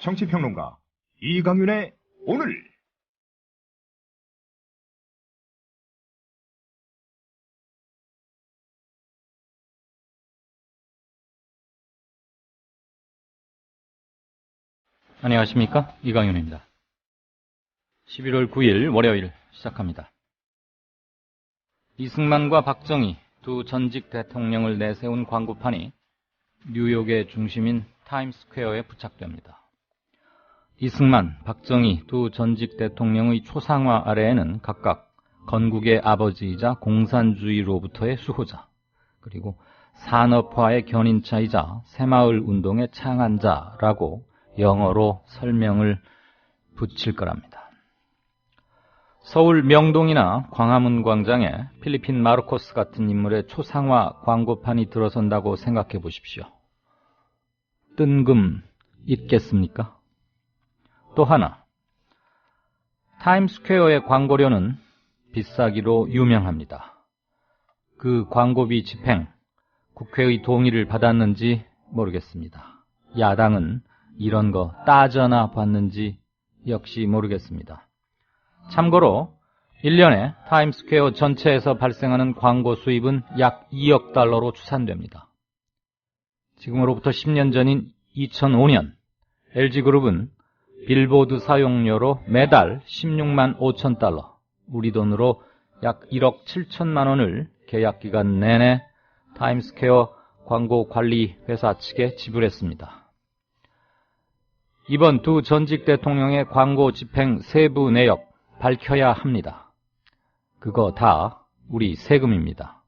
정치평론가 이강윤의 오늘. 안녕하십니까, 이강윤입니다. 11월 9일 월요일 시작합니다. 이승만과 박정희 두 전직 대통령을 내세운 광고판이 뉴욕의 중심인 타임스퀘어에 부착됩니다. 이승만, 박정희 두 전직 대통령의 초상화 아래에는 각각 건국의 아버지이자 공산주의로부터의 수호자, 그리고 산업화의 견인차이자 새마을 운동의 창안자라고 영어로 설명을 붙일 거랍니다. 서울 명동이나 광화문 광장에 필리핀 마르코스 같은 인물의 초상화 광고판이 들어선다고 생각해 보십시오. 뜬금 있겠습니까? 또 하나, 타임스퀘어의 광고료는 비싸기로 유명합니다. 그 광고비 집행, 국회의 동의를 받았는지 모르겠습니다. 야당은 이런 거 따져나 봤는지 역시 모르겠습니다. 참고로 1년에 타임스퀘어 전체에서 발생하는 광고 수입은 약 2억 달러로 추산됩니다. 지금으로부터 10년 전인 2005년 LG그룹은 빌보드 사용료로 매달 16만 5천 달러, 우리 돈으로 약 1억 7천만 원을 계약기간 내내 타임스퀘어 광고관리회사 측에 지불했습니다. 이번 두 전직 대통령의 광고 집행 세부 내역 밝혀야 합니다. 그거 다 우리 세금입니다.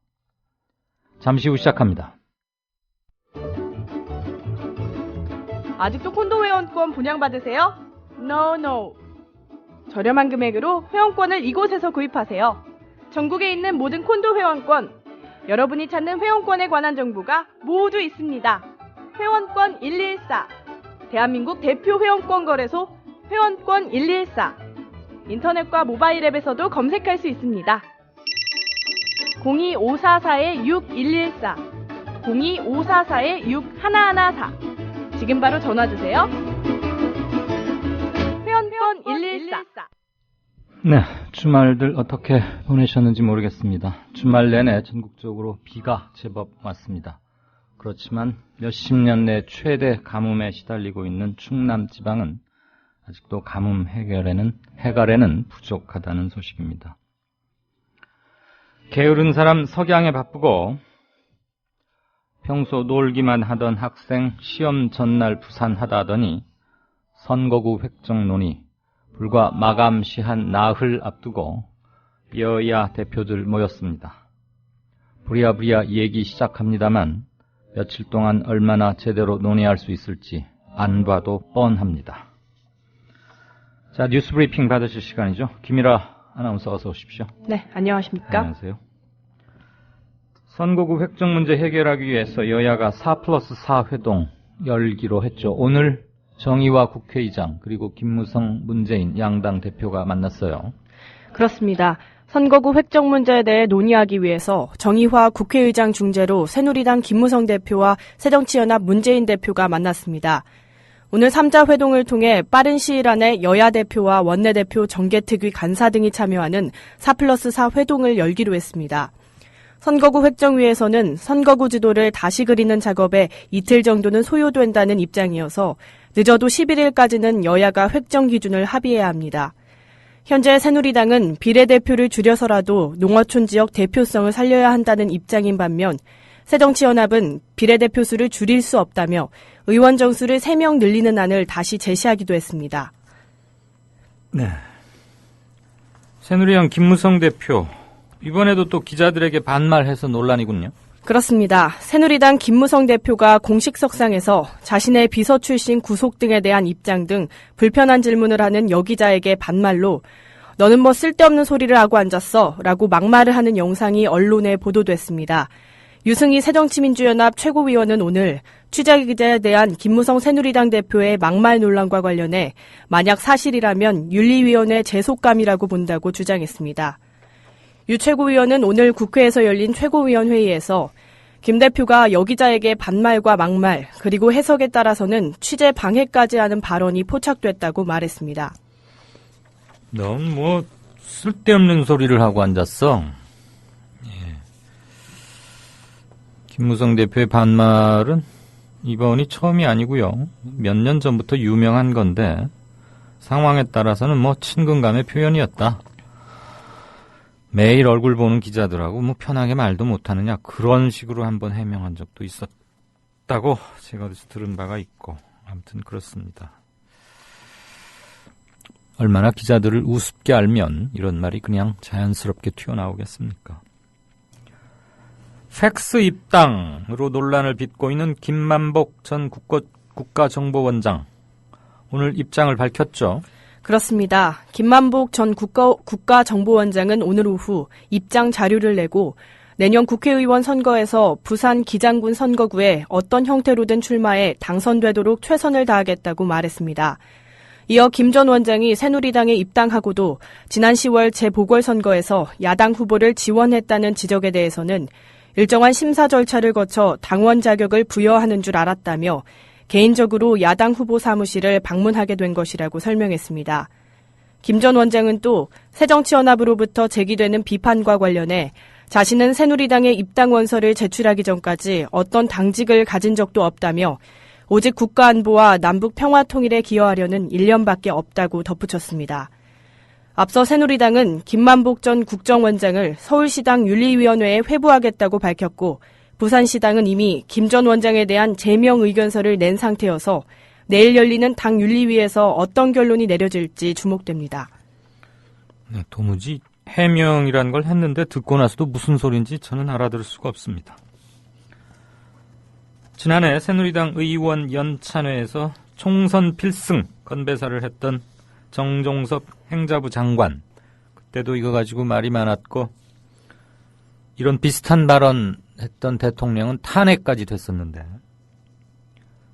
잠시 후 시작합니다. 아직도 콘도 회원권 분양받으세요? No. 저렴한 금액으로 회원권을 이곳에서 구입하세요. 전국에 있는 모든 콘도 회원권, 여러분이 찾는 회원권에 관한 정보가 모두 있습니다. 회원권 114, 대한민국 대표 회원권 거래소 회원권 114, 인터넷과 모바일 앱에서도 검색할 수 있습니다. 02544-6114, 02544-6114, 지금 바로 전화주세요. 회원권 114. 네, 주말들 어떻게 보내셨는지 모르겠습니다. 주말 내내 전국적으로 비가 제법 왔습니다. 그렇지만 몇십 년 내 최대 가뭄에 시달리고 있는 충남 지방은 아직도 가뭄 해결에는 부족하다는 소식입니다. 게으른 사람 석양에 바쁘고 평소 놀기만 하던 학생 시험 전날 부산하다 하더니 선거구 획정 논의 불과 마감 시한 나흘 앞두고 여야 대표들 모였습니다. 부랴부랴 얘기 시작합니다만 며칠 동안 얼마나 제대로 논의할 수 있을지 안 봐도 뻔합니다. 자, 뉴스 브리핑 받으실 시간이죠. 김일아 아나운서 어서 오십시오. 네, 안녕하십니까? 안녕하세요. 선거구 획정 문제 해결하기 위해서 여야가 4+4 회동 열기로 했죠. 오늘 정의화 국회의장 그리고 김무성 문재인 양당 대표가 만났어요. 그렇습니다. 선거구 획정 문제에 대해 논의하기 위해서 정의화 국회의장 중재로 새누리당 김무성 대표와 새정치연합 문재인 대표가 만났습니다. 오늘 3자 회동을 통해 빠른 시일 안에 여야 대표와 원내대표 정개특위 간사 등이 참여하는 4+4 회동을 열기로 했습니다. 선거구 획정위에서는 선거구 지도를 다시 그리는 작업에 이틀 정도는 소요된다는 입장이어서 늦어도 11일까지는 여야가 획정 기준을 합의해야 합니다. 현재 새누리당은 비례대표를 줄여서라도 농어촌 지역 대표성을 살려야 한다는 입장인 반면 새정치연합은 비례대표 수를 줄일 수 없다며 의원 정수를 3명 늘리는 안을 다시 제시하기도 했습니다. 네. 새누리당 김무성 대표, 이번에도 또 기자들에게 반말해서 논란이군요. 그렇습니다. 새누리당 김무성 대표가 공식석상에서 자신의 비서 출신 구속 등에 대한 입장 등 불편한 질문을 하는 여기자에게 반말로 너는 뭐 쓸데없는 소리를 하고 앉았어 라고 막말을 하는 영상이 언론에 보도됐습니다. 유승희 새정치민주연합 최고위원은 오늘 취재기자에 대한 김무성 새누리당 대표의 막말 논란과 관련해 만약 사실이라면 윤리위원회 제속감이라고 본다고 주장했습니다. 유 최고위원은 오늘 국회에서 열린 최고위원 회의에서 김 대표가 여기자에게 반말과 막말, 그리고 해석에 따라서는 취재 방해까지 하는 발언이 포착됐다고 말했습니다. 넌 뭐 쓸데없는 소리를 하고 앉았어. 김무성 대표의 반말은 이번이 처음이 아니고요. 몇 년 전부터 유명한 건데 상황에 따라서는 뭐 친근감의 표현이었다. 매일 얼굴 보는 기자들하고 뭐 편하게 말도 못하느냐 그런 식으로 한번 해명한 적도 있었다고 제가 어디서 들은 바가 있고 아무튼 그렇습니다. 얼마나 기자들을 우습게 알면 이런 말이 그냥 자연스럽게 튀어나오겠습니까? 팩스 입당으로 논란을 빚고 있는 김만복 전 국가정보원장 오늘 입장을 밝혔죠. 그렇습니다. 김만복 전 국가정보원장은 오늘 오후 입장 자료를 내고 내년 국회의원 선거에서 부산 기장군 선거구에 어떤 형태로든 출마해 당선되도록 최선을 다하겠다고 말했습니다. 이어 김 전 원장이 새누리당에 입당하고도 지난 10월 재보궐선거에서 야당 후보를 지원했다는 지적에 대해서는 일정한 심사 절차를 거쳐 당원 자격을 부여하는 줄 알았다며 개인적으로 야당 후보 사무실을 방문하게 된 것이라고 설명했습니다. 김 전 원장은 또 새정치연합으로부터 제기되는 비판과 관련해 자신은 새누리당의 입당 원서를 제출하기 전까지 어떤 당직을 가진 적도 없다며 오직 국가안보와 남북 평화통일에 기여하려는 일념밖에 없다고 덧붙였습니다. 앞서 새누리당은 김만복 전 국정원장을 서울시당 윤리위원회에 회부하겠다고 밝혔고 부산시당은 이미 김 전 원장에 대한 제명 의견서를 낸 상태여서 내일 열리는 당 윤리위에서 어떤 결론이 내려질지 주목됩니다. 네, 도무지 해명이라는 걸 했는데 듣고 나서도 무슨 소린지 저는 알아들을 수가 없습니다. 지난해 새누리당 의원 연찬회에서 총선 필승 건배사를 했던 정종섭 행자부 장관, 그때도 이거 가지고 말이 많았고 이런 비슷한 발언 했던 대통령은 탄핵까지 됐었는데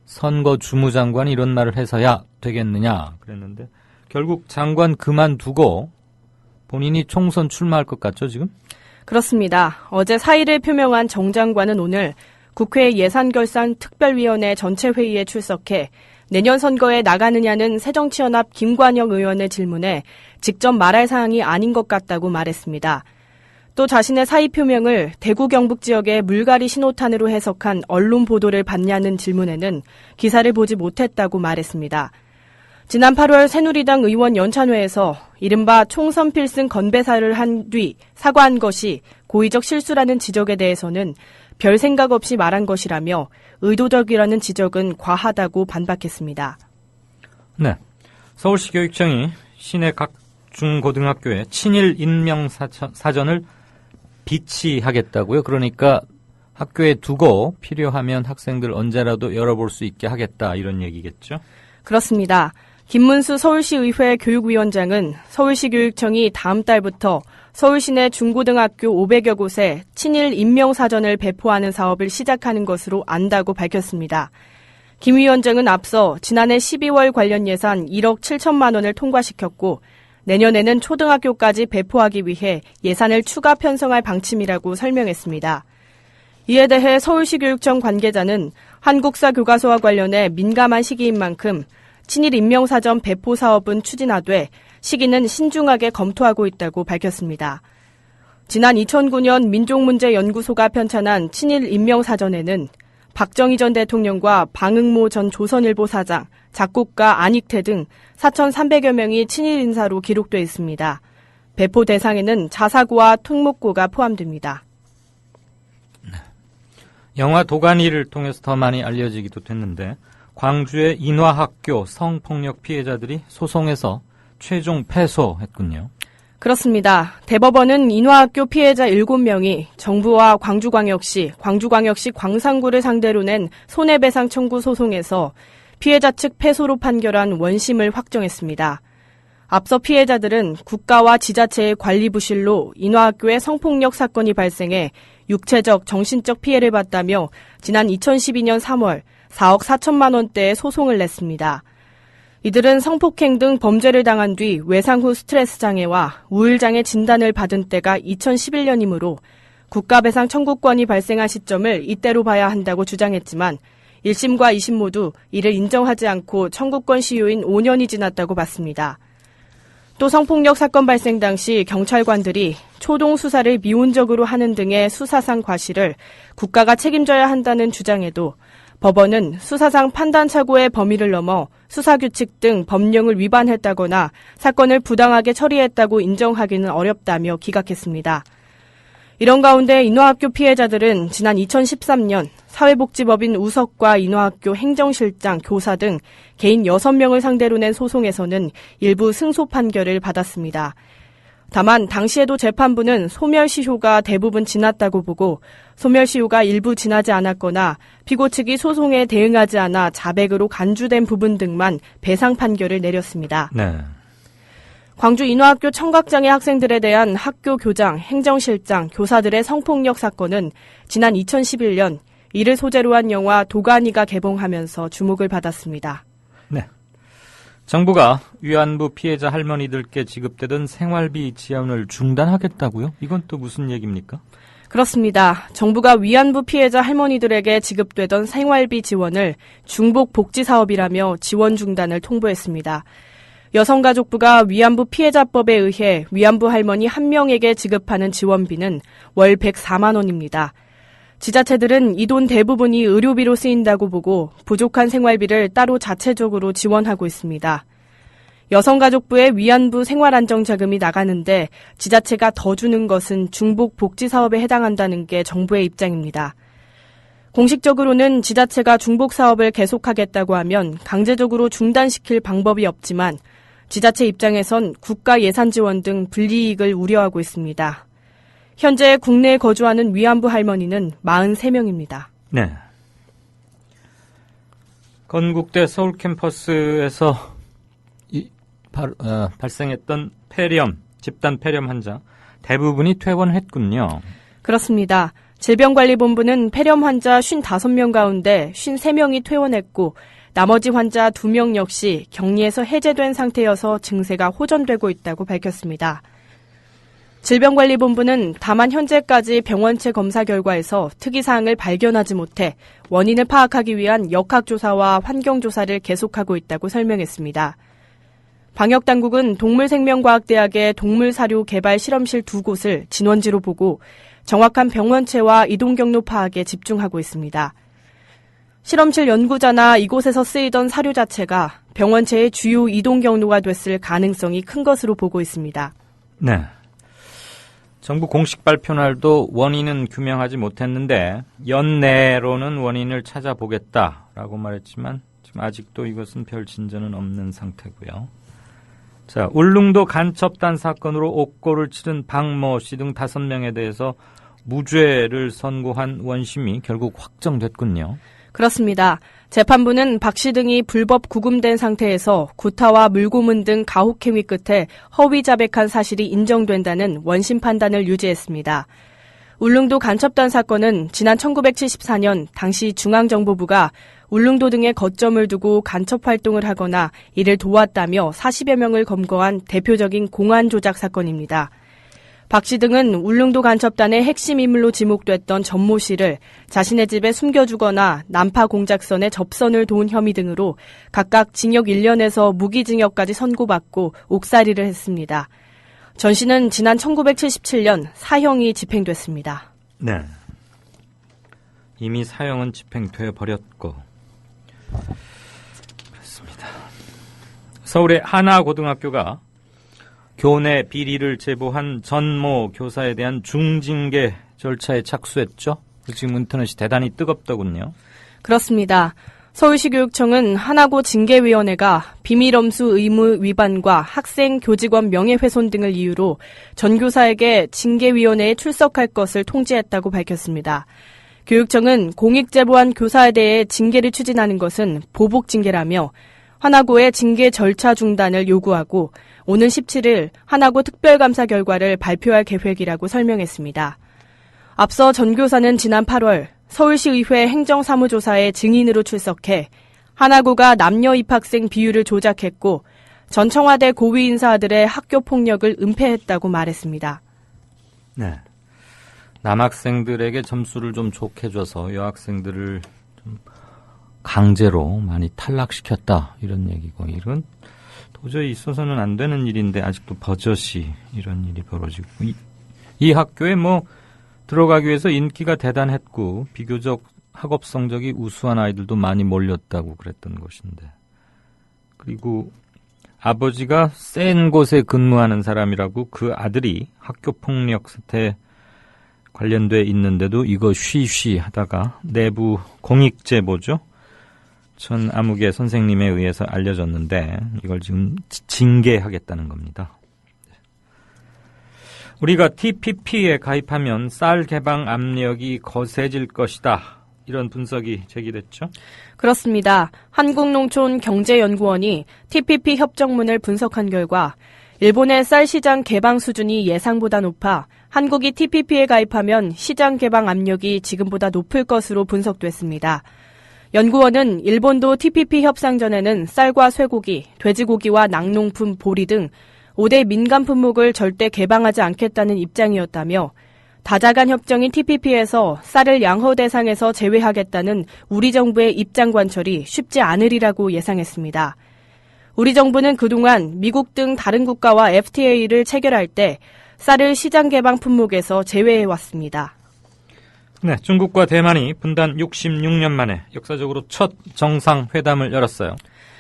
선거 주무장관이 이런 말을 해서야 되겠느냐 그랬는데 결국 장관 그만두고 본인이 총선 출마할 것 같죠 지금? 그렇습니다. 어제 사의를 표명한 정 장관은 오늘 국회 예산결산특별위원회 전체 회의에 출석해 내년 선거에 나가느냐는 새정치연합 김관영 의원의 질문에 직접 말할 사항이 아닌 것 같다고 말했습니다. 또 자신의 사의 표명을 대구 경북 지역의 물갈이 신호탄으로 해석한 언론 보도를 받냐는 질문에는 기사를 보지 못했다고 말했습니다. 지난 8월 새누리당 의원 연찬회에서 이른바 총선 필승 건배사를 한 뒤 사과한 것이 고의적 실수라는 지적에 대해서는 별 생각 없이 말한 것이라며 의도적이라는 지적은 과하다고 반박했습니다. 네, 서울시 교육청이 시내 각 중고등학교에 친일 인명 사전을 비치하겠다고요. 그러니까 학교에 두고 필요하면 학생들 언제라도 열어볼 수 있게 하겠다 이런 얘기겠죠? 그렇습니다. 김문수 서울시의회 교육위원장은 서울시 교육청이 다음 달부터 서울시 내 중고등학교 500여 곳에 친일 인명사전을 배포하는 사업을 시작하는 것으로 안다고 밝혔습니다. 김 위원장은 앞서 지난해 12월 관련 예산 1억 7천만 원을 통과시켰고 내년에는 초등학교까지 배포하기 위해 예산을 추가 편성할 방침이라고 설명했습니다. 이에 대해 서울시 교육청 관계자는 한국사 교과서와 관련해 민감한 시기인 만큼 친일 인명사전 배포 사업은 추진하되 시기는 신중하게 검토하고 있다고 밝혔습니다. 지난 2009년 민족문제연구소가 편찬한 친일 인명사전에는 박정희 전 대통령과 방응모 전 조선일보 사장, 작곡가 안익태 등 4,300여 명이 친일 인사로 기록돼 있습니다. 배포 대상에는 자사고와 특목고가 포함됩니다. 영화 도가니를 통해서 더 많이 알려지기도 됐는데 광주의 인화학교 성폭력 피해자들이 소송에서 최종 패소했군요. 그렇습니다. 대법원은 인화학교 피해자 7명이 정부와 광주광역시 광상구를 상대로 낸 손해배상 청구 소송에서 피해자 측 패소로 판결한 원심을 확정했습니다. 앞서 피해자들은 국가와 지자체의 관리 부실로 인화학교에 성폭력 사건이 발생해 육체적, 정신적 피해를 봤다며 지난 2012년 3월 4억 4천만 원대의 소송을 냈습니다. 이들은 성폭행 등 범죄를 당한 뒤 외상 후 스트레스 장애와 우울장애 진단을 받은 때가 2011년이므로 국가배상 청구권이 발생한 시점을 이때로 봐야 한다고 주장했지만 1심과 2심 모두 이를 인정하지 않고 청구권 시효인 5년이 지났다고 봤습니다. 또 성폭력 사건 발생 당시 경찰관들이 초동 수사를 미온적으로 하는 등의 수사상 과실을 국가가 책임져야 한다는 주장에도 법원은 수사상 판단 착오의 범위를 넘어 수사규칙 등 법령을 위반했다거나 사건을 부당하게 처리했다고 인정하기는 어렵다며 기각했습니다. 이런 가운데 인화학교 피해자들은 지난 2013년 사회복지법인 우석과 인화학교 행정실장, 교사 등 개인 6명을 상대로 낸 소송에서는 일부 승소 판결을 받았습니다. 다만 당시에도 재판부는 소멸시효가 대부분 지났다고 보고 소멸시효가 일부 지나지 않았거나 피고 측이 소송에 대응하지 않아 자백으로 간주된 부분 등만 배상 판결을 내렸습니다. 네. 광주 인화학교 청각장애 학생들에 대한 학교 교장, 행정실장, 교사들의 성폭력 사건은 지난 2011년 이를 소재로 한 영화 도가니가 개봉하면서 주목을 받았습니다. 네. 정부가 위안부 피해자 할머니들께 지급되던 생활비 지원을 중단하겠다고요? 이건 또 무슨 얘기입니까? 그렇습니다. 정부가 위안부 피해자 할머니들에게 지급되던 생활비 지원을 중복 복지 사업이라며 지원 중단을 통보했습니다. 여성가족부가 위안부 피해자법에 의해 위안부 할머니 1명에게 지급하는 지원비는 월 104만 원입니다. 지자체들은 이 돈 대부분이 의료비로 쓰인다고 보고 부족한 생활비를 따로 자체적으로 지원하고 있습니다. 여성가족부의 위안부 생활안정자금이 나가는데 지자체가 더 주는 것은 중복 복지 사업에 해당한다는 게 정부의 입장입니다. 공식적으로는 지자체가 중복 사업을 계속하겠다고 하면 강제적으로 중단시킬 방법이 없지만 지자체 입장에선 국가 예산 지원 등 불이익을 우려하고 있습니다. 현재 국내에 거주하는 위안부 할머니는 43명입니다. 네. 건국대 서울 캠퍼스에서 발생했던 폐렴, 집단 폐렴 환자 대부분이 퇴원했군요. 그렇습니다. 질병관리본부는 폐렴 환자 55명 가운데 53명이 퇴원했고 나머지 환자 2명 역시 격리에서 해제된 상태여서 증세가 호전되고 있다고 밝혔습니다. 질병관리본부는 다만 현재까지 병원체 검사 결과에서 특이사항을 발견하지 못해 원인을 파악하기 위한 역학조사와 환경조사를 계속하고 있다고 설명했습니다. 방역당국은 동물생명과학대학의 동물사료 개발 실험실 2곳을 진원지로 보고 정확한 병원체와 이동경로 파악에 집중하고 있습니다. 실험실 연구자나 이곳에서 쓰이던 사료 자체가 병원체의 주요 이동 경로가 됐을 가능성이 큰 것으로 보고 있습니다. 네. 정부 공식 발표날도 원인은 규명하지 못했는데 연내로는 원인을 찾아보겠다라고 말했지만 지금 아직도 이것은 별 진전은 없는 상태고요. 자, 울릉도 간첩단 사건으로 옥고를 치른 박모 씨 등 5명에 대해서 무죄를 선고한 원심이 결국 확정됐군요. 그렇습니다. 재판부는 박 씨 등이 불법 구금된 상태에서 구타와 물고문 등 가혹행위 끝에 허위 자백한 사실이 인정된다는 원심 판단을 유지했습니다. 울릉도 간첩단 사건은 지난 1974년 당시 중앙정보부가 울릉도 등의 거점을 두고 간첩 활동을 하거나 이를 도왔다며 40여 명을 검거한 대표적인 공안 조작 사건입니다. 박 씨 등은 울릉도 간첩단의 핵심 인물로 지목됐던 전모 씨를 자신의 집에 숨겨주거나 난파 공작선에 접선을 도운 혐의 등으로 각각 징역 1년에서 무기징역까지 선고받고 옥살이를 했습니다. 전 씨는 지난 1977년 사형이 집행됐습니다. 네. 이미 사형은 집행돼 버렸고 그렇습니다. 서울의 하나고등학교가 교내 비리를 제보한 전모 교사에 대한 중징계 절차에 착수했죠. 지금 인터넷이 대단히 뜨겁더군요. 그렇습니다. 서울시 교육청은 하나고 징계위원회가 비밀엄수 의무 위반과 학생 교직원 명예훼손 등을 이유로 전 교사에게 징계위원회에 출석할 것을 통지했다고 밝혔습니다. 교육청은 공익제보한 교사에 대해 징계를 추진하는 것은 보복징계라며 하나고의 징계 절차 중단을 요구하고 오는 17일 하나고 특별감사 결과를 발표할 계획이라고 설명했습니다. 앞서 전 교사는 지난 8월 서울시의회 행정사무조사에 증인으로 출석해 하나고가 남녀 입학생 비율을 조작했고 전 청와대 고위 인사들의 학교 폭력을 은폐했다고 말했습니다. 네. 남학생들에게 점수를 좀 좋게 줘서 여학생들을 좀 강제로 많이 탈락시켰다 이런 얘기고, 이런 도저히 있어서는 안 되는 일인데 아직도 버젓이 이런 일이 벌어지고, 이 학교에 뭐 들어가기 위해서 인기가 대단했고 비교적 학업 성적이 우수한 아이들도 많이 몰렸다고 그랬던 것인데, 그리고 아버지가 센 곳에 근무하는 사람이라고 그 아들이 학교 폭력 사태에 관련돼 있는데도 이거 쉬쉬 하다가 내부 공익 제보죠. 전 아무개 선생님에 의해서 알려졌는데 이걸 지금 징계하겠다는 겁니다. 우리가 TPP에 가입하면 쌀 개방 압력이 거세질 것이다, 이런 분석이 제기됐죠. 그렇습니다. 한국농촌경제연구원이 TPP 협정문을 분석한 결과 일본의 쌀 시장 개방 수준이 예상보다 높아 한국이 TPP에 가입하면 시장 개방 압력이 지금보다 높을 것으로 분석됐습니다. 연구원은 일본도 TPP 협상 전에는 쌀과 쇠고기, 돼지고기와 낙농품, 보리 등 5대 민감 품목을 절대 개방하지 않겠다는 입장이었다며, 다자간 협정인 TPP에서 쌀을 양호 대상에서 제외하겠다는 우리 정부의 입장 관철이 쉽지 않으리라고 예상했습니다. 우리 정부는 그동안 미국 등 다른 국가와 FTA를 체결할 때 쌀을 시장 개방 품목에서 제외해왔습니다. 네, 중국과 대만이 분단 66년 만에 역사적으로 첫 정상회담을 열었어요.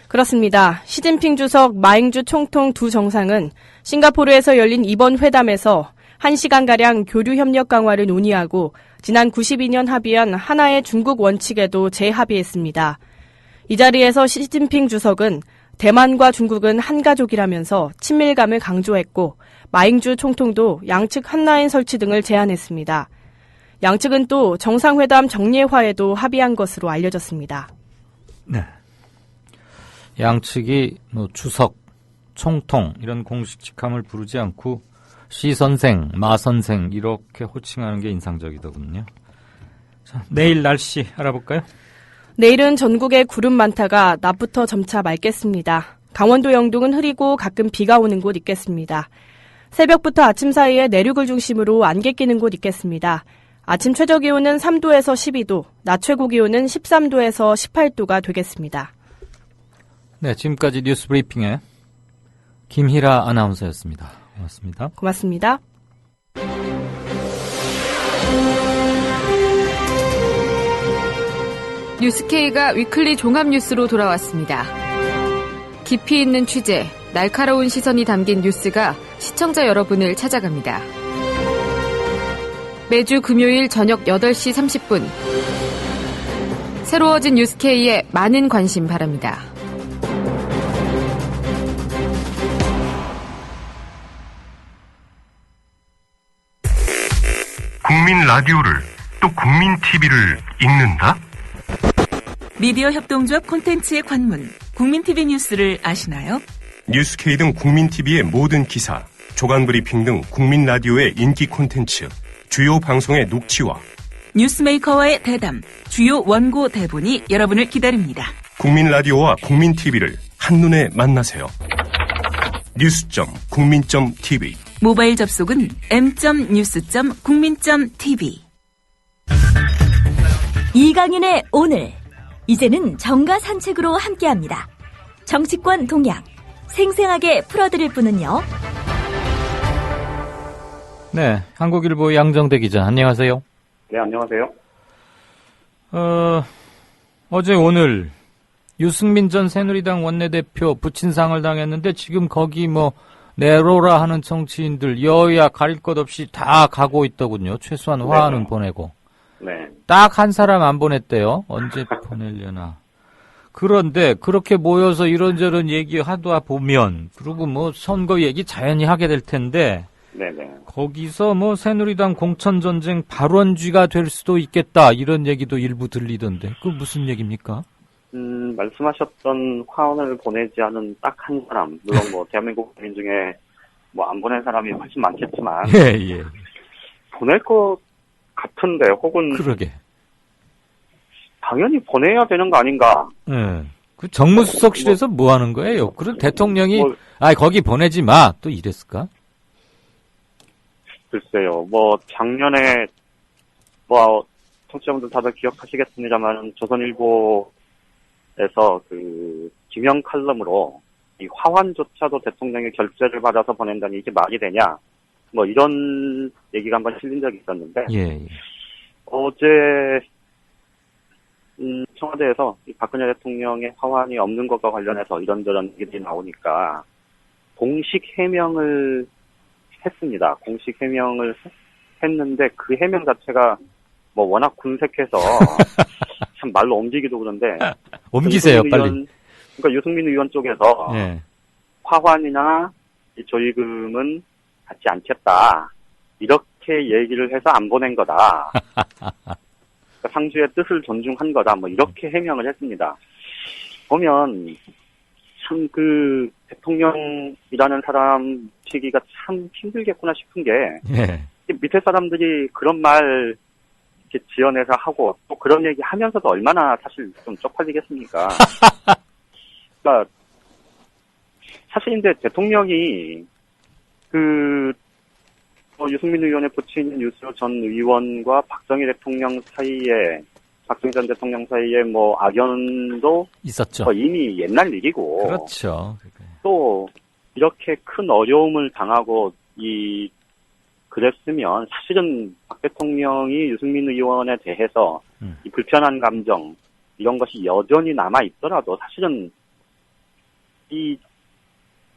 그렇습니다. 시진핑 주석, 마잉주 총통 두 정상은 싱가포르에서 열린 이번 회담에서 1시간가량 교류 협력 강화를 논의하고 지난 92년 합의한 하나의 중국 원칙에도 재합의했습니다. 이 자리에서 시진핑 주석은 대만과 중국은 한 가족이라면서 친밀감을 강조했고, 마잉주 총통도 양측 한라인 설치 등을 제안했습니다. 양측은 또 정상회담 정례화에도 합의한 것으로 알려졌습니다. 네. 양측이 주석, 총통 이런 공식 직함을 부르지 않고 시 선생, 마 선생 이렇게 호칭하는 게 인상적이더군요. 자, 내일 날씨 알아볼까요? 내일은 전국에 구름 많다가 낮부터 점차 맑겠습니다. 강원도 영동은 흐리고 가끔 비가 오는 곳 있겠습니다. 새벽부터 아침 사이에 내륙을 중심으로 안개 끼는 곳 있겠습니다. 아침 최저기온은 3도에서 12도, 낮 최고기온은 13도에서 18도가 되겠습니다. 네, 지금까지 뉴스 브리핑의 김희라 아나운서였습니다. 고맙습니다. 고맙습니다. 뉴스K가 위클리 종합뉴스로 돌아왔습니다. 깊이 있는 취재, 날카로운 시선이 담긴 뉴스가 시청자 여러분을 찾아갑니다. 매주 금요일 저녁 8시 30분 새로워진 뉴스K에 많은 관심 바랍니다. 국민 라디오를 또 국민 TV를 읽는다? 미디어 협동조합 콘텐츠의 관문, 국민TV 뉴스를 아시나요? 뉴스K 등 국민TV의 모든 기사, 조간 브리핑 등 국민 라디오의 인기 콘텐츠, 주요 방송의 녹취와 뉴스메이커와의 대담, 주요 원고 대본이 여러분을 기다립니다. 국민 라디오와 국민TV를 한눈에 만나세요. news.국민.tv 모바일 접속은 m.news.국민.tv. 이강윤의 오늘. 이제는 정가 산책으로 함께합니다. 정치권 동향 생생하게 풀어드릴 분은요. 네, 한국일보 양정대 기자, 안녕하세요. 네, 안녕하세요. 어제 오늘 유승민 전 새누리당 원내대표 부친상을 당했는데 지금 거기 내로라 하는 정치인들 여야 가릴 것 없이 다 가고 있더군요. 최소한 화환은 보내고. 네. 딱 한 사람 안 보냈대요. 언제 보내려나. 그런데 그렇게 모여서 이런저런 얘기하다 보면, 그리고 선거 얘기 자연히 하게 될 텐데, 네네. 거기서 새누리당 공천전쟁 발원쥐가 될 수도 있겠다, 이런 얘기도 일부 들리던데, 그 무슨 얘기입니까? 말씀하셨던 화원을 보내지 않은 딱 한 사람, 물론 대한민국 국민 중에 안 보낸 사람이 훨씬 많겠지만, 예. 보낼 것 같은데, 혹은. 그러게. 당연히 보내야 되는 거 아닌가? 예. 그 정무수석실에서 뭐 하는 거예요? 그럼 대통령이, 거기 보내지 마, 또 이랬을까? 글쎄요, 작년에 뭐 청취자분들 다들 기억하시겠습니다만 조선일보에서 그 기명 칼럼으로 이 화환조차도 대통령의 결재를 받아서 보낸다니 이게 말이 되냐 뭐 이런 얘기가 한번 실린 적이 있었는데 예. 어제 청와대에서 이 박근혜 대통령의 화환이 없는 것과 관련해서 이런저런 얘기들이 나오니까 공식 해명을 했습니다. 공식 해명을 했는데 그 해명 자체가 뭐 워낙 군색해서 참 말로 옮기기도 그런데 옮기세요, 빨리. 그러니까 유승민 의원 쪽에서 예. 화환이나 이 조의금은 받지 않겠다 이렇게 얘기를 해서 안 보낸 거다. 그러니까 상주의 뜻을 존중한 거다. 뭐 이렇게 해명을 했습니다. 보면 참 그 대통령이라는 사람 치기가 참 힘들겠구나 싶은 게 예. 밑에 사람들이 그런 말 이렇게 지어내서 하고 또 그런 얘기 하면서도 얼마나 사실 좀 쪽팔리겠습니까? 그러니까 사실 이제 대통령이 그 유승민 의원의 부친 유수 전 의원과 박정희 전 대통령 사이에 뭐 악연도 있었죠. 이미 옛날 일이고. 그렇죠. 또 이렇게 큰 어려움을 당하고 그랬으면 사실은 박 대통령이 유승민 의원에 대해서 이 불편한 감정 이런 것이 여전히 남아 있더라도 사실은 이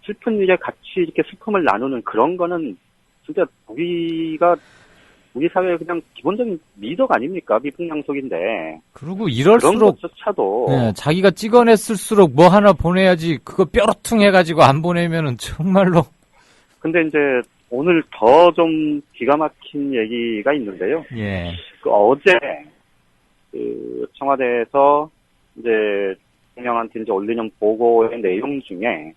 슬픈 일에 같이 이렇게 슬픔을 나누는 그런 거는 진짜 우리 사회의 그냥 기본적인 미덕 아닙니까? 미풍양속인데. 그리고 이럴수록 그런 것조차도 네, 자기가 찍어냈을수록 뭐 하나 보내야지 그거 뼈로퉁 해가지고 안 보내면은 정말로. 근데 이제 오늘 더 좀 기가 막힌 얘기가 있는데요. 예. 어제 청와대에서 이제 대통령한테 이제 올리는 보고의 내용 중에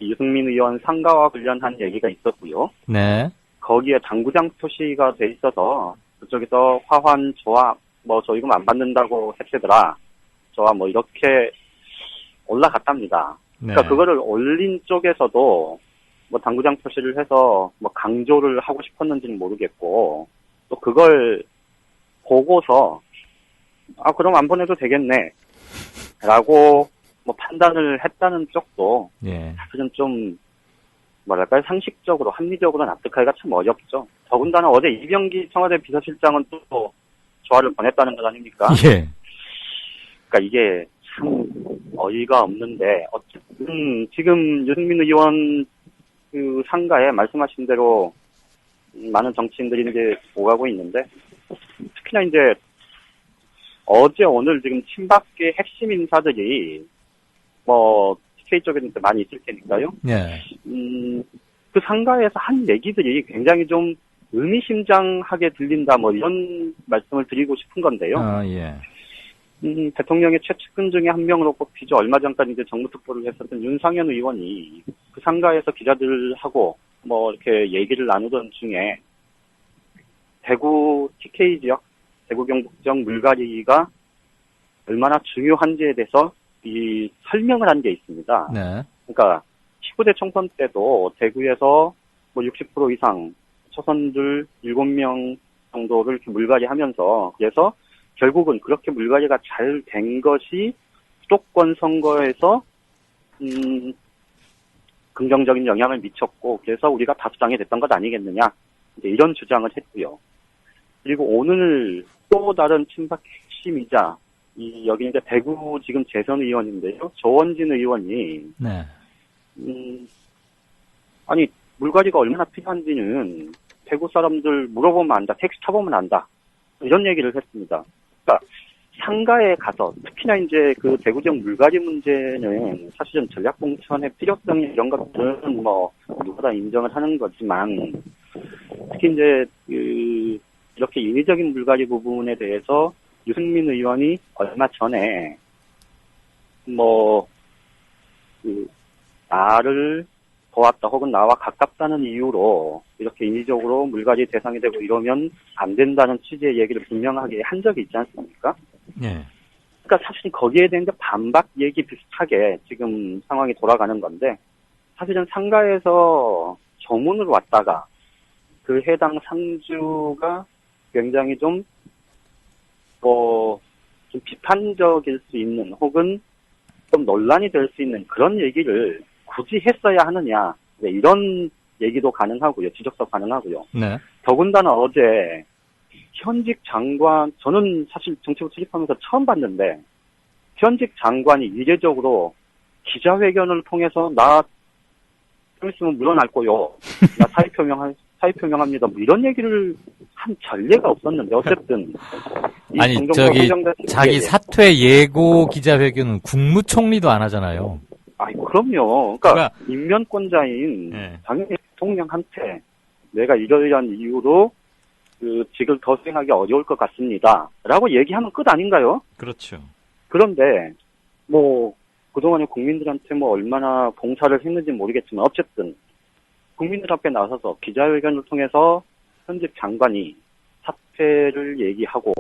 유승민 의원 상가와 관련한 얘기가 있었고요. 네. 거기에 당구장 표시가 돼 있어서 그쪽에서 화환 조합 뭐 조의금 안 받는다고 했대더라. 조합 뭐 이렇게 올라갔답니다. 네. 그러니까 그거를 올린 쪽에서도 뭐 당구장 표시를 해서 뭐 강조를 하고 싶었는지는 모르겠고 또 그걸 보고서 그럼 안 보내도 되겠네 라고 뭐 판단을 했다는 쪽도 예. 사실은 좀 뭐랄까요 상식적으로 합리적으로 납득하기가 참 어렵죠. 더군다나 어제 이병기 청와대 비서실장은 또 조화를 보냈다는 것 아닙니까? 예. 그러니까 이게 참 어이가 없는데 어쨌든 지금 유승민 의원 그 상가에 말씀하신 대로 많은 정치인들이 이제 오가고 있는데 특히나 이제 어제 오늘 지금 친박계 핵심 인사들이 뭐 TK 쪽에는 많이 있을 테니까요. 예. 그 상가에서 한 얘기들이 굉장히 좀 의미심장하게 들린다 뭐 이런 말씀을 드리고 싶은 건데요. 예. 대통령의 최측근 중에 한 명으로 꼽히죠. 얼마 전까지 이제 정무특보를 했었던 윤상현 의원이 그 상가에서 기자들하고 뭐 이렇게 얘기를 나누던 중에 대구 TK 지역, 대구 경북 지역 물갈이가 얼마나 중요한지에 대해서 이 설명을 한 게 있습니다. 네. 그러니까 19대 총선 때도 대구에서 뭐 60% 이상 초선들 7명 정도를 이렇게 물갈이하면서 그래서 결국은 그렇게 물갈이가 잘 된 것이 수도권 선거에서 긍정적인 영향을 미쳤고 그래서 우리가 다수당이 됐던 것 아니겠느냐 이제 이런 주장을 했고요. 그리고 오늘 또 다른 친박 핵심이자 여기 이제 대구 지금 재선 의원인데요. 조원진 의원이 네. 아니 물갈이가 얼마나 필요한지는 대구 사람들 물어보면 안다. 택시 타보면 안다. 이런 얘기를 했습니다. 그러니까 상가에 가서 특히나 이제 그 대구 지역 물갈이 문제는 사실은 전략공천의 필요성 이런 것들은 뭐 누가 다 인정을 하는 거지만 특히 이제 이렇게 인위적인 물갈이 부분에 대해서 유승민 의원이 얼마 전에 나를 도왔다 혹은 나와 가깝다는 이유로 이렇게 인위적으로 물갈이 대상이 되고 이러면 안 된다는 취지의 얘기를 분명하게 한 적이 있지 않습니까? 네. 그러니까 사실 거기에 대한 반박 얘기 비슷하게 지금 상황이 돌아가는 건데 사실은 상가에서 조문을 왔다가 그 해당 상주가 굉장히 좀 좀 비판적일 수 있는 혹은 좀 논란이 될 수 있는 그런 얘기를 굳이 했어야 하느냐. 네, 이런 얘기도 가능하고요. 지적도 가능하고요. 네. 더군다나 어제 현직 장관, 저는 사실 정치부 출입하면서 처음 봤는데 현직 장관이 이례적으로 기자회견을 통해서 좀 있으면 물러날 거요. 나 사의표명합니다. 뭐 이런 얘기를 한 전례가 없었는데 어쨌든 아니 자기 사퇴 예고 기자회견은 국무총리도 안 하잖아요. 그럼요. 그러니까 임면권자인 당연히 대통령한테 내가 이러이러한 이유로 직을 더 수행하기 어려울 것 같습니다. 라고 얘기하면 끝 아닌가요? 그렇죠. 그런데 그동안에 국민들한테 얼마나 봉사를 했는지 모르겠지만 어쨌든 국민들 앞에 나서서 기자회견을 통해서 현직 장관이 사퇴를 얘기하고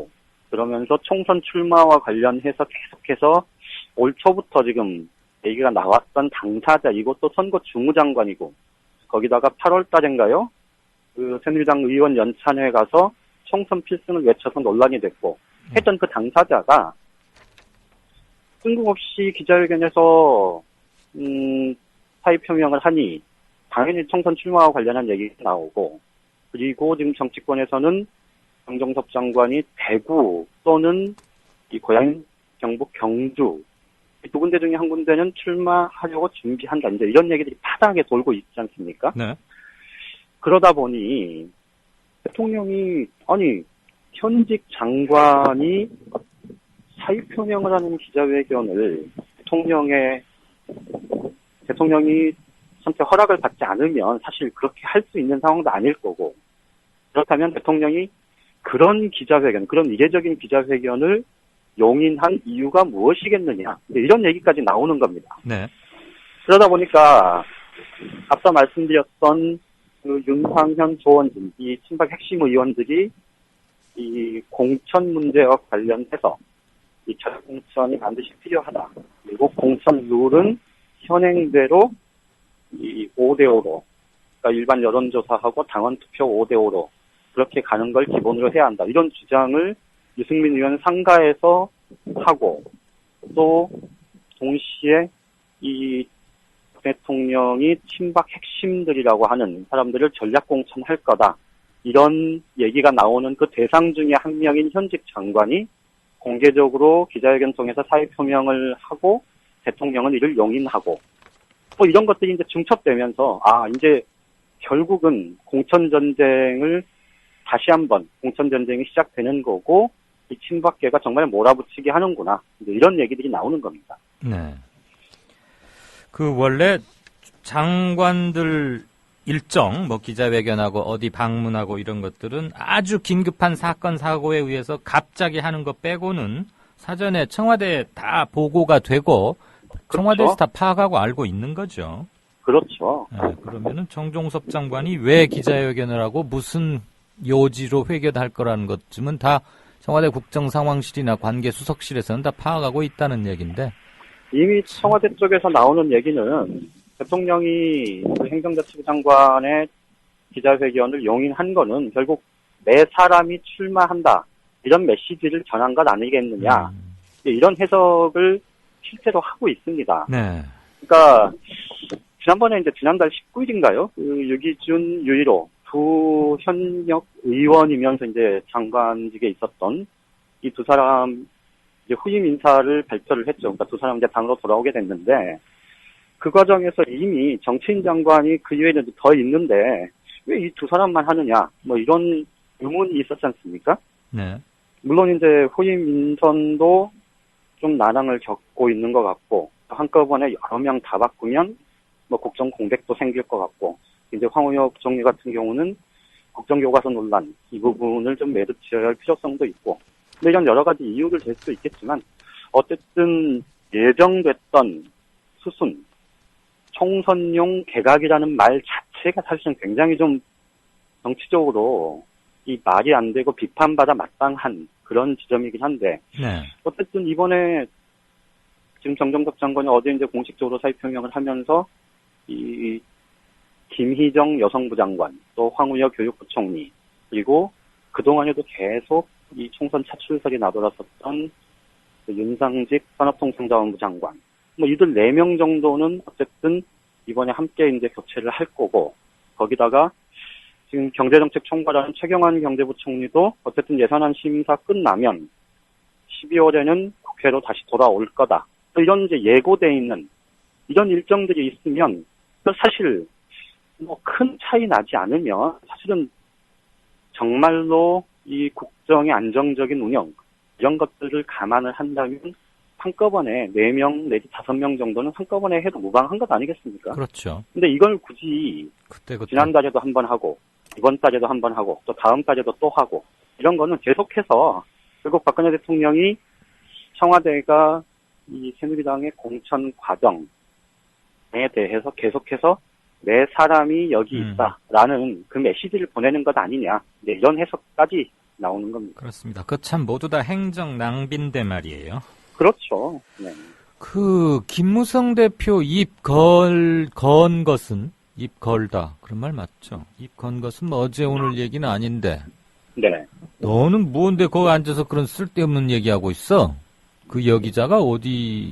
그러면서 총선 출마와 관련해서 계속해서 올 초부터 지금 얘기가 나왔던 당사자, 이것도 선거 주무장관이고 거기다가 8월 달인가요? 새누리당 의원 연찬회 가서 총선 필승을 외쳐서 논란이 됐고 했던 그 당사자가 뜬금없이 기자회견에서 사의 표명을 하니 당연히 총선 출마와 관련한 얘기가 나오고 그리고 지금 정치권에서는 정정섭 장관이 대구 또는 이 고향 경북 경주 두 군데 중에 한 군데는 출마하려고 준비한다. 이제 이런 얘기들이 파다하게 돌고 있지 않습니까? 네. 그러다 보니 대통령이 현직 장관이 사의 표명을 하는 기자회견을 대통령이 한테 허락을 받지 않으면 사실 그렇게 할 수 있는 상황도 아닐 거고 그렇다면 대통령이 그런 기자회견, 그런 이례적인 기자회견을 용인한 이유가 무엇이겠느냐 이런 얘기까지 나오는 겁니다. 네. 그러다 보니까 앞서 말씀드렸던 윤상현, 조원진 이 친박 핵심 의원들이 이 공천 문제와 관련해서 이 자율공천이 반드시 필요하다. 그리고 공천 룰은 현행대로 이 5대5로, 그러니까 일반 여론조사하고 당원 투표 5대5로 그렇게 가는 걸 기본으로 해야 한다. 이런 주장을 유승민 의원 상가에서 하고 또 동시에 이 대통령이 친박 핵심들이라고 하는 사람들을 전략공천할 거다. 이런 얘기가 나오는 그 대상 중에 한 명인 현직 장관이 공개적으로 기자회견 통해서 사의 표명을 하고 대통령은 이를 용인하고 이런 것들이 이제 중첩되면서 이제 결국은 공천전쟁을 다시 한번 공천전쟁이 시작되는 거고 이 친박계가 정말 몰아붙이게 하는구나. 이제 이런 얘기들이 나오는 겁니다. 네. 원래 장관들 일정, 기자회견하고 어디 방문하고 이런 것들은 아주 긴급한 사건, 사고에 의해서 갑자기 하는 것 빼고는 사전에 청와대에 다 보고가 되고 청와대에서 다 파악하고 알고 있는 거죠. 그렇죠. 네, 그러면은 정종섭 장관이 왜 기자회견을 하고 무슨 요지로 회견할 거라는 것쯤은 다 청와대 국정상황실이나 관계수석실에서는 다 파악하고 있다는 얘기인데 이미 청와대 쪽에서 나오는 얘기는 대통령이 행정자치부 장관의 기자회견을 용인한 거는 결국 내 사람이 출마한다 이런 메시지를 전한 것 아니겠느냐 이런 해석을 실제로 하고 있습니다. 네. 그러니까 지난번에 이제 지난달 19일인가요? 유기준, 유일호 두 현역 의원이면서 이제 장관직에 있었던 이 두 사람 이제 후임 인사를 발표를 했죠. 그러니까 두 사람 이제 당으로 돌아오게 됐는데 그 과정에서 이미 정치인 장관이 그 이후에는 더 있는데 왜 이 두 사람만 하느냐 이런 의문이 있었지 않습니까? 네. 물론 이제 후임 인선도 좀 난항을 겪고 있는 것 같고 한꺼번에 여러 명 다 바꾸면 국정 공백도 생길 것 같고 이제 황우혁 총리 같은 경우는 국정교과서 논란 이 부분을 좀 매듭 지어야 할 필요성도 있고 이런 여러 가지 이유를 댈 수 있겠지만 어쨌든 예정됐던 수순 총선용 개각이라는 말 자체가 사실은 굉장히 좀 정치적으로 이 말이 안 되고 비판받아 마땅한 그런 지점이긴 한데 네. 어쨌든 이번에 지금 정정섭 장관이 어제 이제 공식적으로 사의 표명을 하면서 이 김희정 여성부 장관 또 황우여 교육부총리 그리고 그동안에도 계속 이 총선 차출설이 나돌았었던 그 윤상직 산업통상자원부 장관, 뭐 이들 4명 정도는 어쨌든 이번에 함께 이제 교체를 할 거고, 거기다가 지금 경제정책 총괄하는 최경환 경제부총리도 어쨌든 예산안 심사 끝나면 12월에는 국회로 다시 돌아올 거다. 이런 이제 예고돼 있는 이런 일정들이 있으면 사실 뭐 큰 차이 나지 않으면 사실은 정말로 이 국정의 안정적인 운영 이런 것들을 감안을 한다면 한꺼번에 4명 내지 5명 정도는 한꺼번에 해도 무방한 것 아니겠습니까? 그렇죠. 근데 이걸 굳이 그때. 지난달에도 한 번 하고 이번 달에도 한 번 하고 또 다음 달에도 또 하고 이런 거는 계속해서 결국 박근혜 대통령이 청와대가 이 새누리당의 공천 과정에 대해서 계속해서 내 사람이 여기 있다라는 그 메시지를 보내는 것 아니냐, 이런 해석까지 나오는 겁니다. 그렇습니다. 그 참 모두 다 행정 낭비인데 말이에요. 그렇죠. 네. 그 김무성 대표 입 건 것은 입 걸다 그런 말 맞죠? 입 건 것은 뭐 어제 오늘 얘기는 아닌데. 네. 너는 뭔데 거기 앉아서 그런 쓸데없는 얘기하고 있어? 그 여기자가 어디?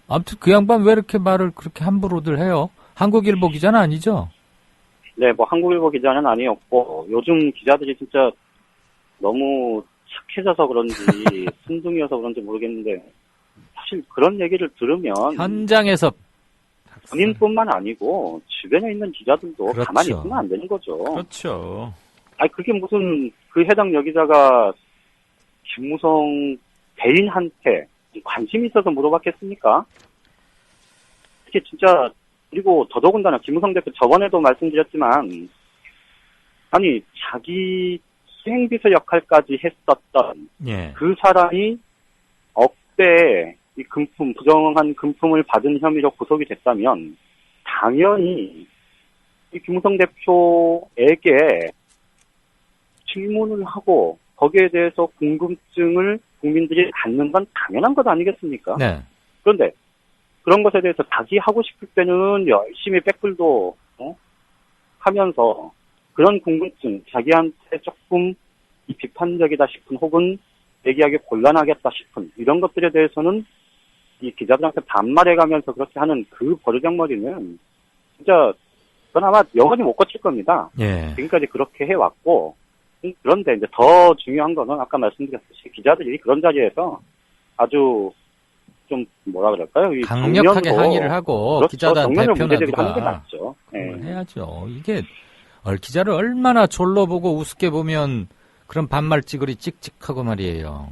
아무튼 그 양반 왜 이렇게 말을 그렇게 함부로들 해요? 한국일보 기자는 아니죠? 네, 뭐 한국일보 기자는 아니었고 요즘 기자들이 진짜 너무 착해져서 그런지 순둥이여서 그런지 모르겠는데 사실 그런 얘기를 들으면 현장에서 본인뿐만 아니고 주변에 있는 기자들도 그렇죠. 가만히 있으면 안 되는 거죠. 그렇죠. 아니 그게 무슨 그 해당 여기자가 김무성 대인한테 관심이 있어서 물어봤겠습니까? 이게 진짜. 그리고 더더군다나 김무성 대표 저번에도 말씀드렸지만 아니 자기 수행비서 역할까지 했었던 예. 그 사람이 억대 이 금품 부정한 금품을 받은 혐의로 구속이 됐다면 당연히 이 김무성 대표에게 질문을 하고 거기에 대해서 궁금증을 국민들이 갖는 건 당연한 것 아니겠습니까? 네. 그런데 그런 것에 대해서 자기 하고 싶을 때는 열심히 백글도 하면서 그런 궁금증, 자기한테 조금 비판적이다 싶은 혹은 얘기하기 곤란하겠다 싶은 이런 것들에 대해서는 이 기자들한테 반말해가면서 그렇게 하는 그 버르장머리는 진짜 그건 아마 영원히 못 고칠 겁니다. 예. 지금까지 그렇게 해왔고 그런데 이제 더 중요한 거는 아까 말씀드렸듯이 기자들이 그런 자리에서 아주 좀 뭐라 그럴까요? 이 강력하게 정면으로, 항의를 하고 그렇죠. 기자단 정면으로 대표나 문제제기를 하는 게 누가 낫죠. 네. 해야죠. 이게 기자를 얼마나 졸로 보고 우습게 보면 그런 반말 찌그리 찍찍하고 말이에요.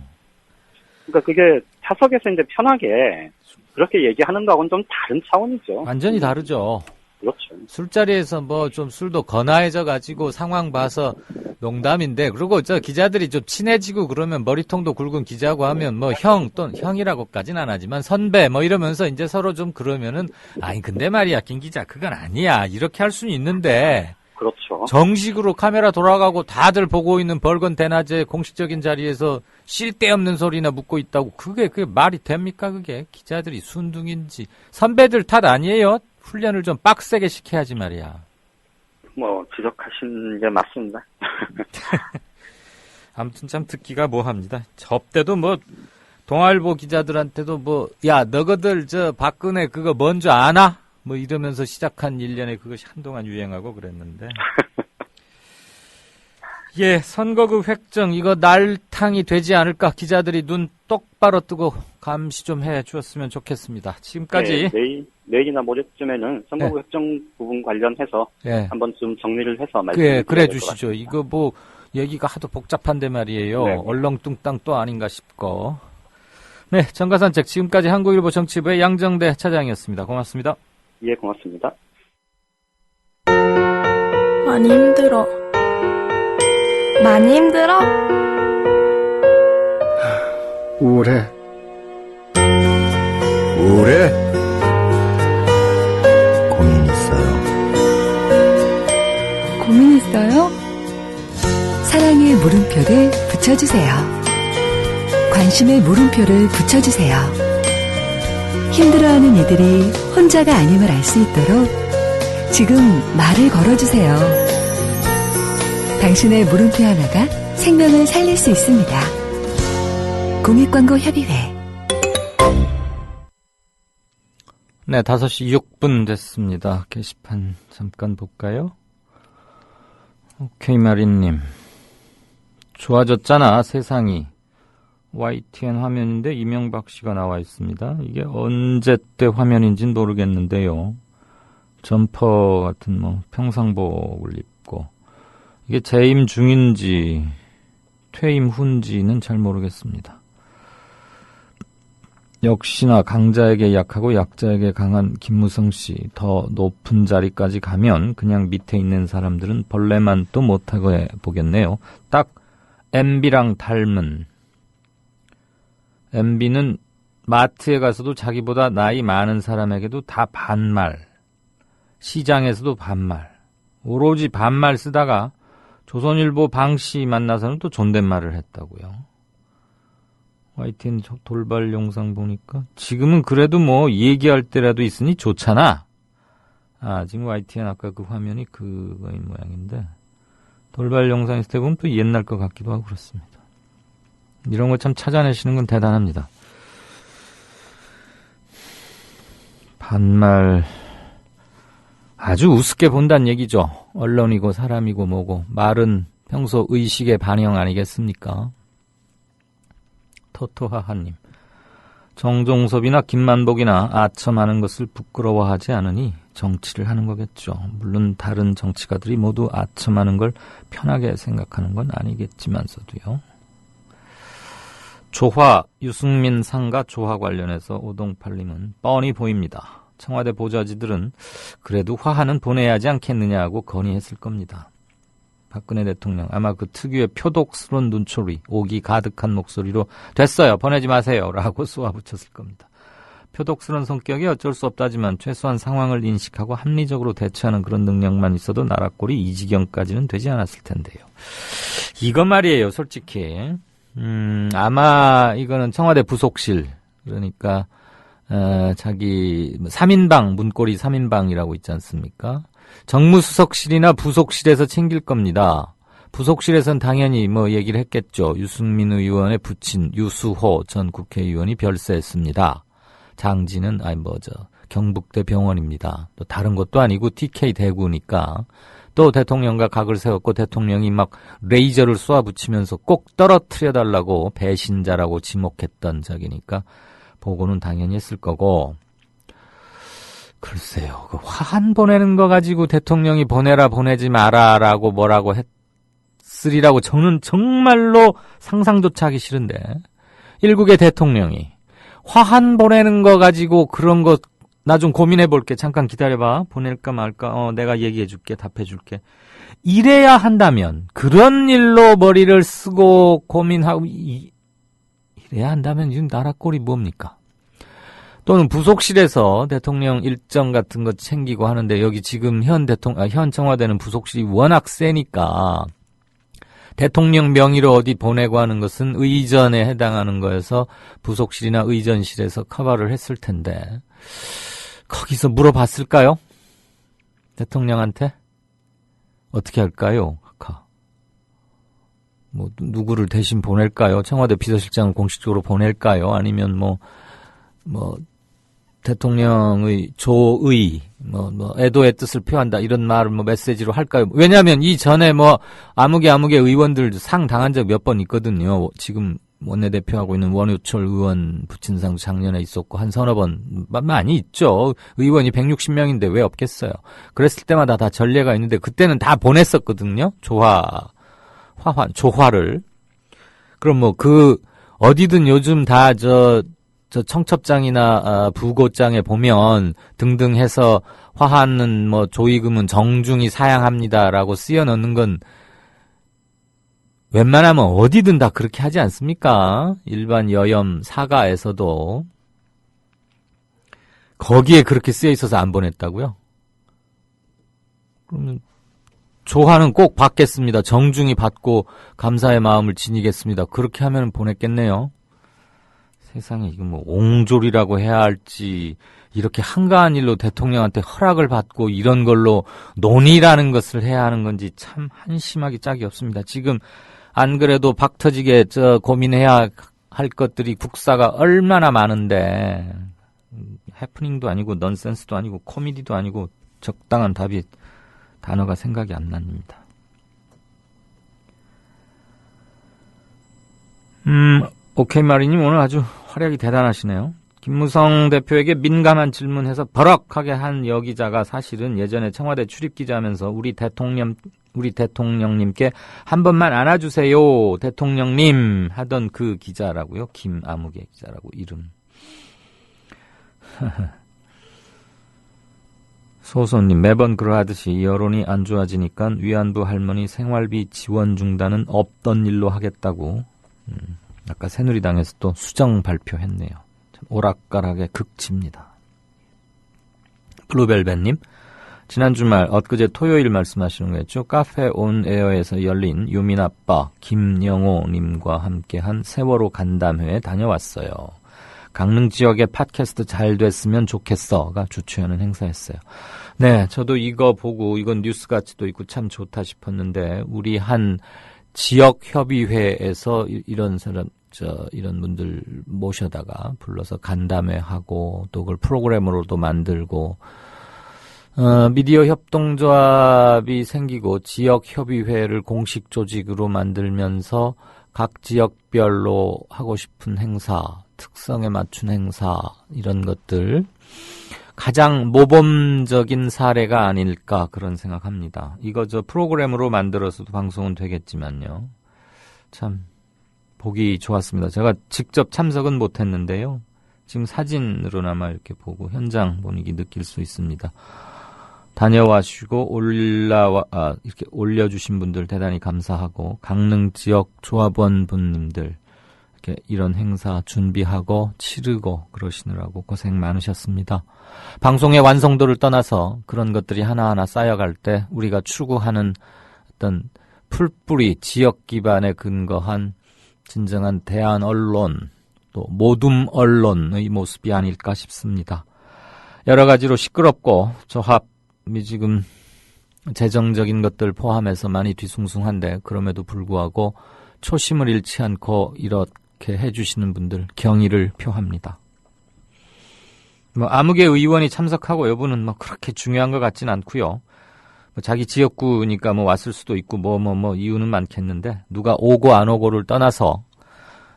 그러니까 그게 타석에서 이제 편하게 그렇게 얘기하는 거하고는 좀 다른 차원이죠. 완전히 다르죠. 그렇죠. 술자리에서 뭐 좀 술도 거나해져 가지고 상황 봐서 농담인데, 그리고 저 기자들이 좀 친해지고 그러면 머리통도 굵은 기자고 하면 뭐 형 또는 형이라고까지는 안 하지만 선배 뭐 이러면서 이제 서로 좀 그러면은 아니 근데 말이야 김 기자 그건 아니야 이렇게 할 수는 있는데, 그렇죠. 정식으로 카메라 돌아가고 다들 보고 있는 벌건 대낮에 공식적인 자리에서 쓸데없는 소리나 묻고 있다고 그게 말이 됩니까? 그게 기자들이 순둥인지 선배들 탓 아니에요? 훈련을 좀 빡세게 시켜야지 말이야. 뭐 지적하신 게 맞습니다. 아무튼 참 듣기가 뭐합니다. 접대도 뭐 동아일보 기자들한테도 뭐 야 너희들 저 박근혜 그거 뭔지 아나? 뭐 이러면서 시작한 일련의 그것이 한동안 유행하고 그랬는데. 예, 선거구 획정 이거 날탕이 되지 않을까 기자들이 눈 똑바로 뜨고 감시 좀 해주었으면 좋겠습니다. 지금까지 네, 내일이나 모레쯤에는 선거구 네. 획정 부분 관련해서 예. 한번 좀 정리를 해서 말씀드려야 그래 될 것 주시죠. 같습니다. 이거 뭐 얘기가 하도 복잡한데 말이에요. 네. 얼렁뚱땅 또 아닌가 싶고. 네, 정가산책 지금까지 한국일보 정치부의 양정대 차장이었습니다. 고맙습니다. 예, 고맙습니다. 많이 힘들어. 많이 힘들어? 우울해. 고민 있어요. 고민 있어요? 사랑의 물음표를 붙여주세요. 관심의 물음표를 붙여주세요. 힘들어하는 이들이 혼자가 아님을 알 수 있도록 지금 말을 걸어주세요. 당신의 물음표 하나가 생명을 살릴 수 있습니다. 공익광고협의회. 네, 5시 6분 됐습니다. 게시판 잠깐 볼까요? 오케이, 마린님. 좋아졌잖아, 세상이. YTN 화면인데 이명박 씨가 나와 있습니다. 이게 언제 때 화면인지는 모르겠는데요. 점퍼 같은 평상복을 입고. 이게 재임 중인지 퇴임 후인지는 잘 모르겠습니다. 역시나 강자에게 약하고 약자에게 강한 김무성 씨. 더 높은 자리까지 가면 그냥 밑에 있는 사람들은 벌레만 또 못하고 보겠네요. 딱 MB랑 닮은. MB는 마트에 가서도 자기보다 나이 많은 사람에게도 다 반말. 시장에서도 반말. 오로지 반말 쓰다가 조선일보 방씨 만나서는 또 존댓말을 했다고요. YTN 돌발 영상 보니까 지금은 그래도 얘기할 때라도 있으니 좋잖아. 지금 YTN 아까 그 화면이 그거인 모양인데 돌발 영상 있을 때 보면 또 옛날 것 같기도 하고 그렇습니다. 이런 거 참 찾아내시는 건 대단합니다. 반말 아주 우습게 본다는 얘기죠. 언론이고 사람이고 뭐고 말은 평소 의식의 반영 아니겠습니까? 토토하하님. 정종섭이나 김만복이나 아첨하는 것을 부끄러워하지 않으니 정치를 하는 거겠죠. 물론 다른 정치가들이 모두 아첨하는 걸 편하게 생각하는 건 아니겠지만서도요. 조화, 유승민 상가 조화 관련해서 오동팔님은 뻔히 보입니다. 청와대 보좌지들은 그래도 화하는 보내야 하지 않겠느냐고 건의했을 겁니다. 박근혜 대통령 아마 그 특유의 표독스러운 눈초리, 오기 가득한 목소리로 됐어요, 보내지 마세요 라고 쏘아붙였을 겁니다. 표독스러운 성격이 어쩔 수 없다지만 최소한 상황을 인식하고 합리적으로 대처하는 그런 능력만 있어도 나라 꼴이 이 지경까지는 되지 않았을 텐데요. 이거 말이에요, 솔직히. 아마 이거는 청와대 부속실, 그러니까 자기 3인방, 문고리 3인방이라고 있지 않습니까? 정무수석실이나 부속실에서 챙길 겁니다. 부속실에서는 당연히 얘기를 했겠죠. 유승민 의원의 부친 유수호 전 국회의원이 별세했습니다. 장지는 경북대 병원입니다. 또 다른 것도 아니고 TK 대구니까. 또 대통령과 각을 세웠고 대통령이 막 레이저를 쏘아붙이면서 꼭 떨어뜨려달라고 배신자라고 지목했던 적이니까 보고는 당연히 했을 거고. 글쎄요, 그 화한 보내는 거 가지고 대통령이 보내라 보내지 마라라고 뭐라고 했으리라고 저는 정말로 상상조차 하기 싫은데, 일국의 대통령이 화한 보내는 거 가지고 그런 거 나 좀 고민해 볼게, 잠깐 기다려봐, 보낼까 말까, 내가 얘기해 줄게, 답해 줄게, 이래야 한다면, 그런 일로 머리를 쓰고 고민하고 이래야 한다면 지금 나라 꼴이 뭡니까? 또는 부속실에서 대통령 일정 같은 거 챙기고 하는데, 여기 지금 현 청와대는 부속실이 워낙 세니까 대통령 명의로 어디 보내고 하는 것은 의전에 해당하는 거여서 부속실이나 의전실에서 커버를 했을 텐데, 거기서 물어봤을까요? 대통령한테? 어떻게 할까요? 누구를 대신 보낼까요? 청와대 비서실장을 공식적으로 보낼까요? 아니면 대통령의 조의, 애도의 뜻을 표한다, 이런 말을 메시지로 할까요? 왜냐하면 이전에 아무개 의원들 상 당한 적 몇 번 있거든요. 지금 원내대표하고 있는 원효철 의원 부친상 작년에 있었고, 한 서너 번 많이 있죠. 의원이 160명인데 왜 없겠어요. 그랬을 때마다 다 전례가 있는데 그때는 다 보냈었거든요. 조화를. 그럼 어디든 요즘 다 저 청첩장이나 부고장에 보면 등등 해서 화하는 조의금은 정중히 사양합니다라고 쓰여 넣는 건 웬만하면 어디든 다 그렇게 하지 않습니까? 일반 여염 사가에서도. 거기에 그렇게 쓰여 있어서 안 보냈다고요? 그러면 조화는 꼭 받겠습니다. 정중히 받고 감사의 마음을 지니겠습니다. 그렇게 하면 보냈겠네요. 세상에, 이거 옹졸이라고 해야 할지, 이렇게 한가한 일로 대통령한테 허락을 받고 이런 걸로 논의라는 것을 해야 하는 건지 참 한심하기 짝이 없습니다. 지금 안 그래도 박 터지게 고민해야 할 것들이 국사가 얼마나 많은데, 해프닝도 아니고 넌센스도 아니고 코미디도 아니고 적당한 답이 단어가 생각이 안 납니다. 오케이 마리님 오늘 아주 활약이 대단하시네요. 김무성 대표에게 민감한 질문해서 버럭하게 한 여기자가 사실은 예전에 청와대 출입기자하면서 우리 대통령님께 한 번만 안아주세요 대통령님 하던 그 기자라고요. 김아무개 기자라고 이름. 소소님 매번 그러하듯이 여론이 안 좋아지니까 위안부 할머니 생활비 지원 중단은 없던 일로 하겠다고 아까 새누리당에서 또 수정 발표했네요. 참 오락가락의 극치입니다. 블루벨벳님 지난 주말 엊그제 토요일 말씀하시는 거였죠. 카페 온 에어에서 열린 유민아빠 김영호님과 함께한 세월호 간담회에 다녀왔어요. 강릉 지역의 팟캐스트 잘 됐으면 좋겠어가 주최하는 행사였어요. 네, 저도 이거 보고 이건 뉴스같이도 있고 참 좋다 싶었는데 우리 한 지역협의회에서 이런 분들 모셔다가 불러서 간담회하고 또 그걸 프로그램으로도 만들고 미디어 협동조합이 생기고 지역협의회를 공식 조직으로 만들면서 각 지역별로 하고 싶은 행사, 특성에 맞춘 행사 이런 것들 가장 모범적인 사례가 아닐까 그런 생각합니다. 이거 프로그램으로 만들어서도 방송은 되겠지만요. 참 보기 좋았습니다. 제가 직접 참석은 못했는데요. 지금 사진으로나마 이렇게 보고 현장 분위기 느낄 수 있습니다. 다녀와시고 이렇게 올려주신 분들 대단히 감사하고 강릉 지역 조합원 분님들 이렇게 이런 행사 준비하고 치르고 그러시느라고 고생 많으셨습니다. 방송의 완성도를 떠나서 그런 것들이 하나하나 쌓여갈 때 우리가 추구하는 어떤 풀뿌리 지역 기반에 근거한 진정한 대한 언론 또 모둠 언론의 모습이 아닐까 싶습니다. 여러 가지로 시끄럽고 조합이 지금 재정적인 것들 포함해서 많이 뒤숭숭한데 그럼에도 불구하고 초심을 잃지 않고 이렇게 해주시는 분들 경의를 표합니다. 아무개 의원이 참석하고 여부는 그렇게 중요한 것 같진 않고요. 자기 지역구니까 왔을 수도 있고 이유는 많겠는데 누가 오고 안 오고를 떠나서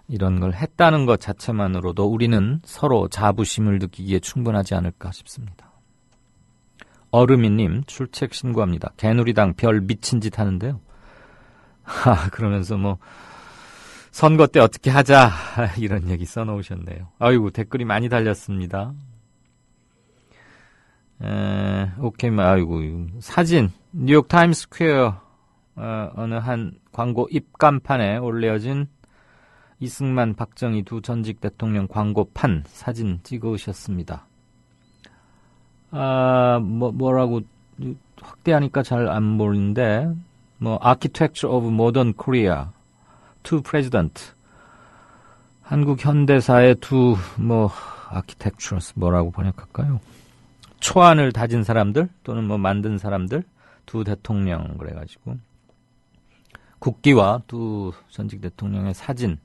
이런 걸 했다는 것 자체만으로도 우리는 서로 자부심을 느끼기에 충분하지 않을까 싶습니다. 어르미님 출첵 신고합니다. 개누리당 별 미친 짓 하는데요. 그러면서 선거 때 어떻게 하자 이런 얘기 써놓으셨네요. 아이고 댓글이 많이 달렸습니다. 오케이, 아이고 사진 뉴욕 타임스퀘어 어느 한 광고 입간판에 올려진 이승만, 박정희 두 전직 대통령 광고판 사진 찍으셨습니다. 뭐라고 확대하니까 잘 안 보이는데 Architecture of Modern Korea, Two President, 한국 현대사의 두 Architectures 뭐라고 번역할까요? 초안을 다진 사람들 또는 만든 사람들 두 대통령 그래가지고 국기와 두 전직 대통령의 사진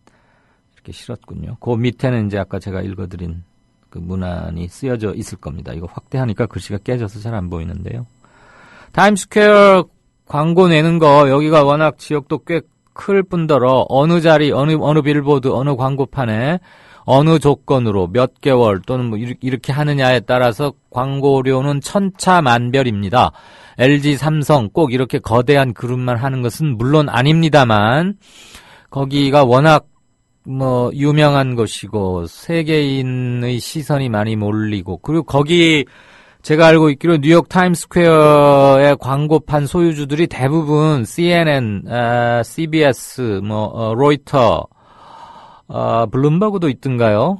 이렇게 실었군요. 그 밑에는 이제 아까 제가 읽어드린 그 문안이 쓰여져 있을 겁니다. 이거 확대하니까 글씨가 깨져서 잘 안 보이는데요. 타임스퀘어 광고 내는 거 여기가 워낙 지역도 꽤 클 뿐더러 어느 자리 어느 빌보드 어느 광고판에 어느 조건으로 몇 개월 또는 이렇게 하느냐에 따라서 광고료는 천차만별입니다. LG, 삼성 꼭 이렇게 거대한 그룹만 하는 것은 물론 아닙니다만 거기가 워낙 유명한 것이고 세계인의 시선이 많이 몰리고 그리고 거기 제가 알고 있기로 뉴욕 타임스퀘어의 광고판 소유주들이 대부분 CNN, CBS, 로이터, 블룸버그도 있던가요?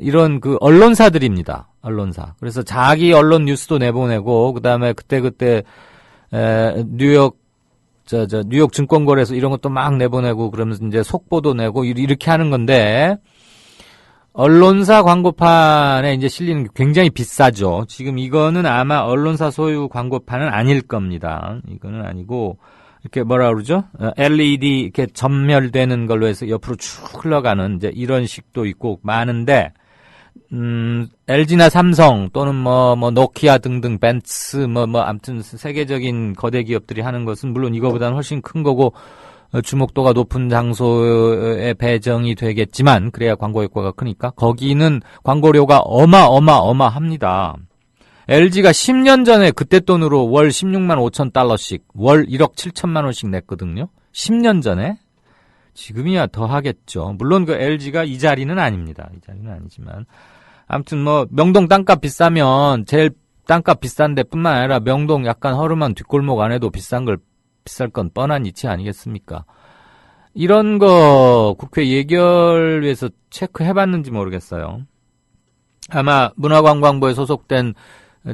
이런 그 언론사들입니다. 언론사. 그래서 자기 언론 뉴스도 내보내고 그다음에 그때 뉴욕 뉴욕 증권거래소 이런 것도 막 내보내고 그러면서 이제 속보도 내고 이렇게 하는 건데 언론사 광고판에 이제 실리는 게 굉장히 비싸죠. 지금 이거는 아마 언론사 소유 광고판은 아닐 겁니다. 이거는 아니고 이렇게 뭐라 그러죠? LED 이렇게 전멸되는 걸로 해서 옆으로 쭉 흘러가는 이제 이런 식도 있고 많은데, LG나 삼성 또는 노키아 등등 벤츠 아무튼 세계적인 거대 기업들이 하는 것은 물론 이거보다는 훨씬 큰 거고, 주목도가 높은 장소에 배정이 되겠지만, 그래야 광고 효과가 크니까, 거기는 광고료가 어마어마합니다. LG가 10년 전에 그때 돈으로 월 16만 5천 달러씩, 월 1억 7천만 원씩 냈거든요. 10년 전에. 지금이야 더 하겠죠. 물론 그 LG가 이 자리는 아닙니다. 이 자리는 아니지만. 아무튼 명동 땅값 비싸면 제일 땅값 비싼 데뿐만 아니라 명동 약간 허름한 뒷골목 안에도 비쌀 건 뻔한 이치 아니겠습니까? 이런 거 국회 예결위에서 체크해봤는지 모르겠어요. 아마 문화관광부에 소속된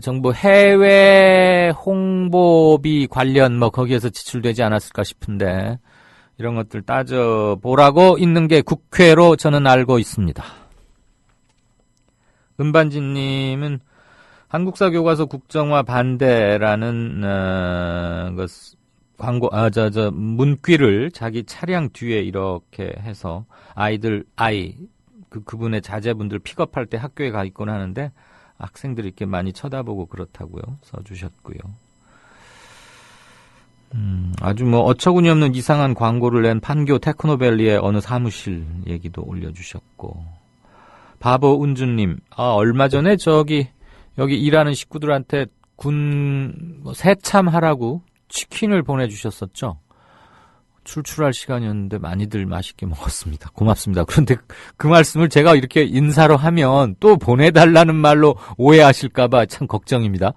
정부 해외 홍보비 관련 거기에서 지출되지 않았을까 싶은데 이런 것들 따져보라고 있는 게 국회로 저는 알고 있습니다. 은반지님은 한국사 교과서 국정화 반대라는 광고 문귀를 자기 차량 뒤에 이렇게 해서 그분의 자제분들 픽업할 때 학교에 가 있곤 하는데 학생들이 이렇게 많이 쳐다보고 그렇다고요. 써주셨고요. 아주 어처구니 없는 이상한 광고를 낸 판교 테크노밸리의 어느 사무실 얘기도 올려주셨고, 바보 운주님, 얼마 전에 여기 일하는 식구들한테 군 새참하라고 치킨을 보내주셨었죠. 출출할 시간이었는데 많이들 맛있게 먹었습니다. 고맙습니다. 그런데 그 말씀을 제가 이렇게 인사로 하면 또 보내달라는 말로 오해하실까봐 참 걱정입니다.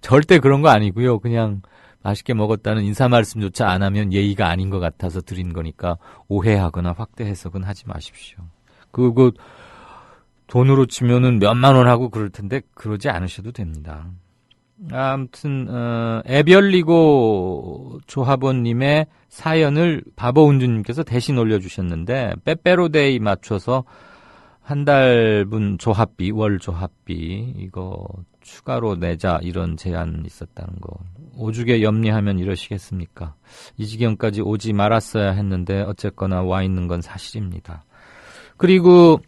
절대 그런 거 아니고요. 그냥 맛있게 먹었다는 인사 말씀조차 안 하면 예의가 아닌 것 같아서 드린 거니까 오해하거나 확대 해석은 하지 마십시오. 그거 돈으로 치면은 몇만 원 하고 그럴 텐데 그러지 않으셔도 됩니다. 아무튼 애별리고 조합원님의 사연을 바보운주님께서 대신 올려주셨는데 빼빼로데이 맞춰서 한 달분 조합비, 월 조합비 이거 추가로 내자 이런 제안이 있었다는 거. 오죽에 염려하면 이러시겠습니까? 이 지경까지 오지 말았어야 했는데 어쨌거나 와 있는 건 사실입니다. 그리고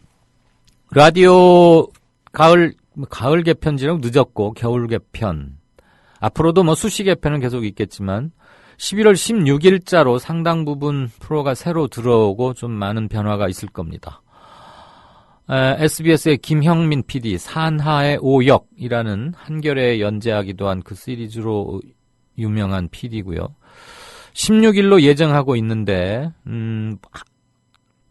라디오 가을 개편지라고 늦었고 겨울 개편 앞으로도 수시 개편은 계속 있겠지만 11월 16일자로 상당 부분 프로가 새로 들어오고 좀 많은 변화가 있을 겁니다. SBS의 김형민 PD 산하의 오역이라는 한겨레에 연재하기도 한 그 시리즈로 유명한 PD고요. 16일로 예정하고 있는데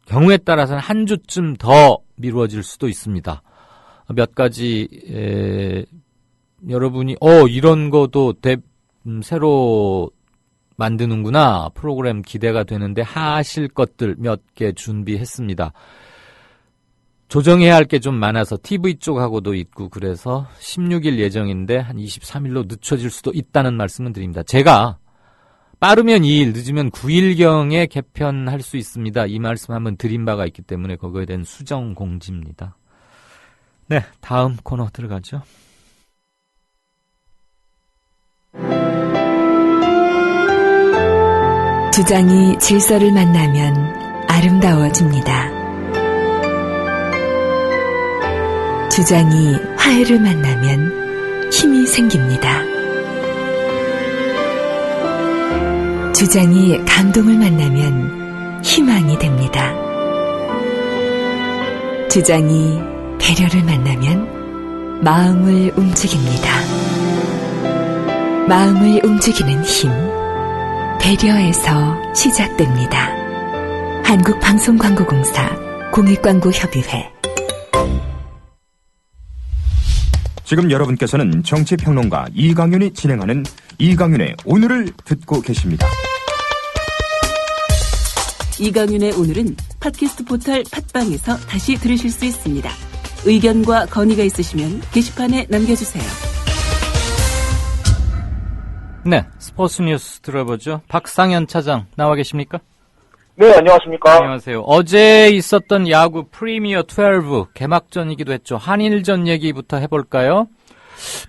경우에 따라서는 한 주쯤 더 미루어질 수도 있습니다. 몇 가지 여러분이 이런 것도 새로 만드는구나 프로그램 기대가 되는데 하실 것들 몇 개 준비했습니다. 조정해야 할 게 좀 많아서 TV 쪽하고도 있고 그래서 16일 예정인데 한 23일로 늦춰질 수도 있다는 말씀을 드립니다. 제가 빠르면 2일, 늦으면 9일경에 개편할 수 있습니다. 이 말씀 한번 드린 바가 있기 때문에 그거에 대한 수정 공지입니다. 네, 다음 코너 들어가죠. 주장이 질서를 만나면 아름다워집니다. 주장이 화해를 만나면 힘이 생깁니다. 주장이 감동을 만나면 희망이 됩니다. 주장이 배려를 만나면 마음을 움직입니다. 마음을 움직이는 힘, 배려에서 시작됩니다. 한국방송광고공사 공익광고협의회. 지금 여러분께서는 정치평론가 이강윤이 진행하는 이강윤의 오늘을 듣고 계십니다. 이강윤의 오늘은 팟캐스트 포털 팟빵에서 다시 들으실 수 있습니다. 의견과 건의가 있으시면 게시판에 남겨주세요. 네, 스포츠 뉴스 들어보죠. 박상현 차장 나와 계십니까? 네, 안녕하십니까. 안녕하세요. 어제 있었던 야구 프리미어 12 개막전이기도 했죠. 한일전 얘기부터 해볼까요?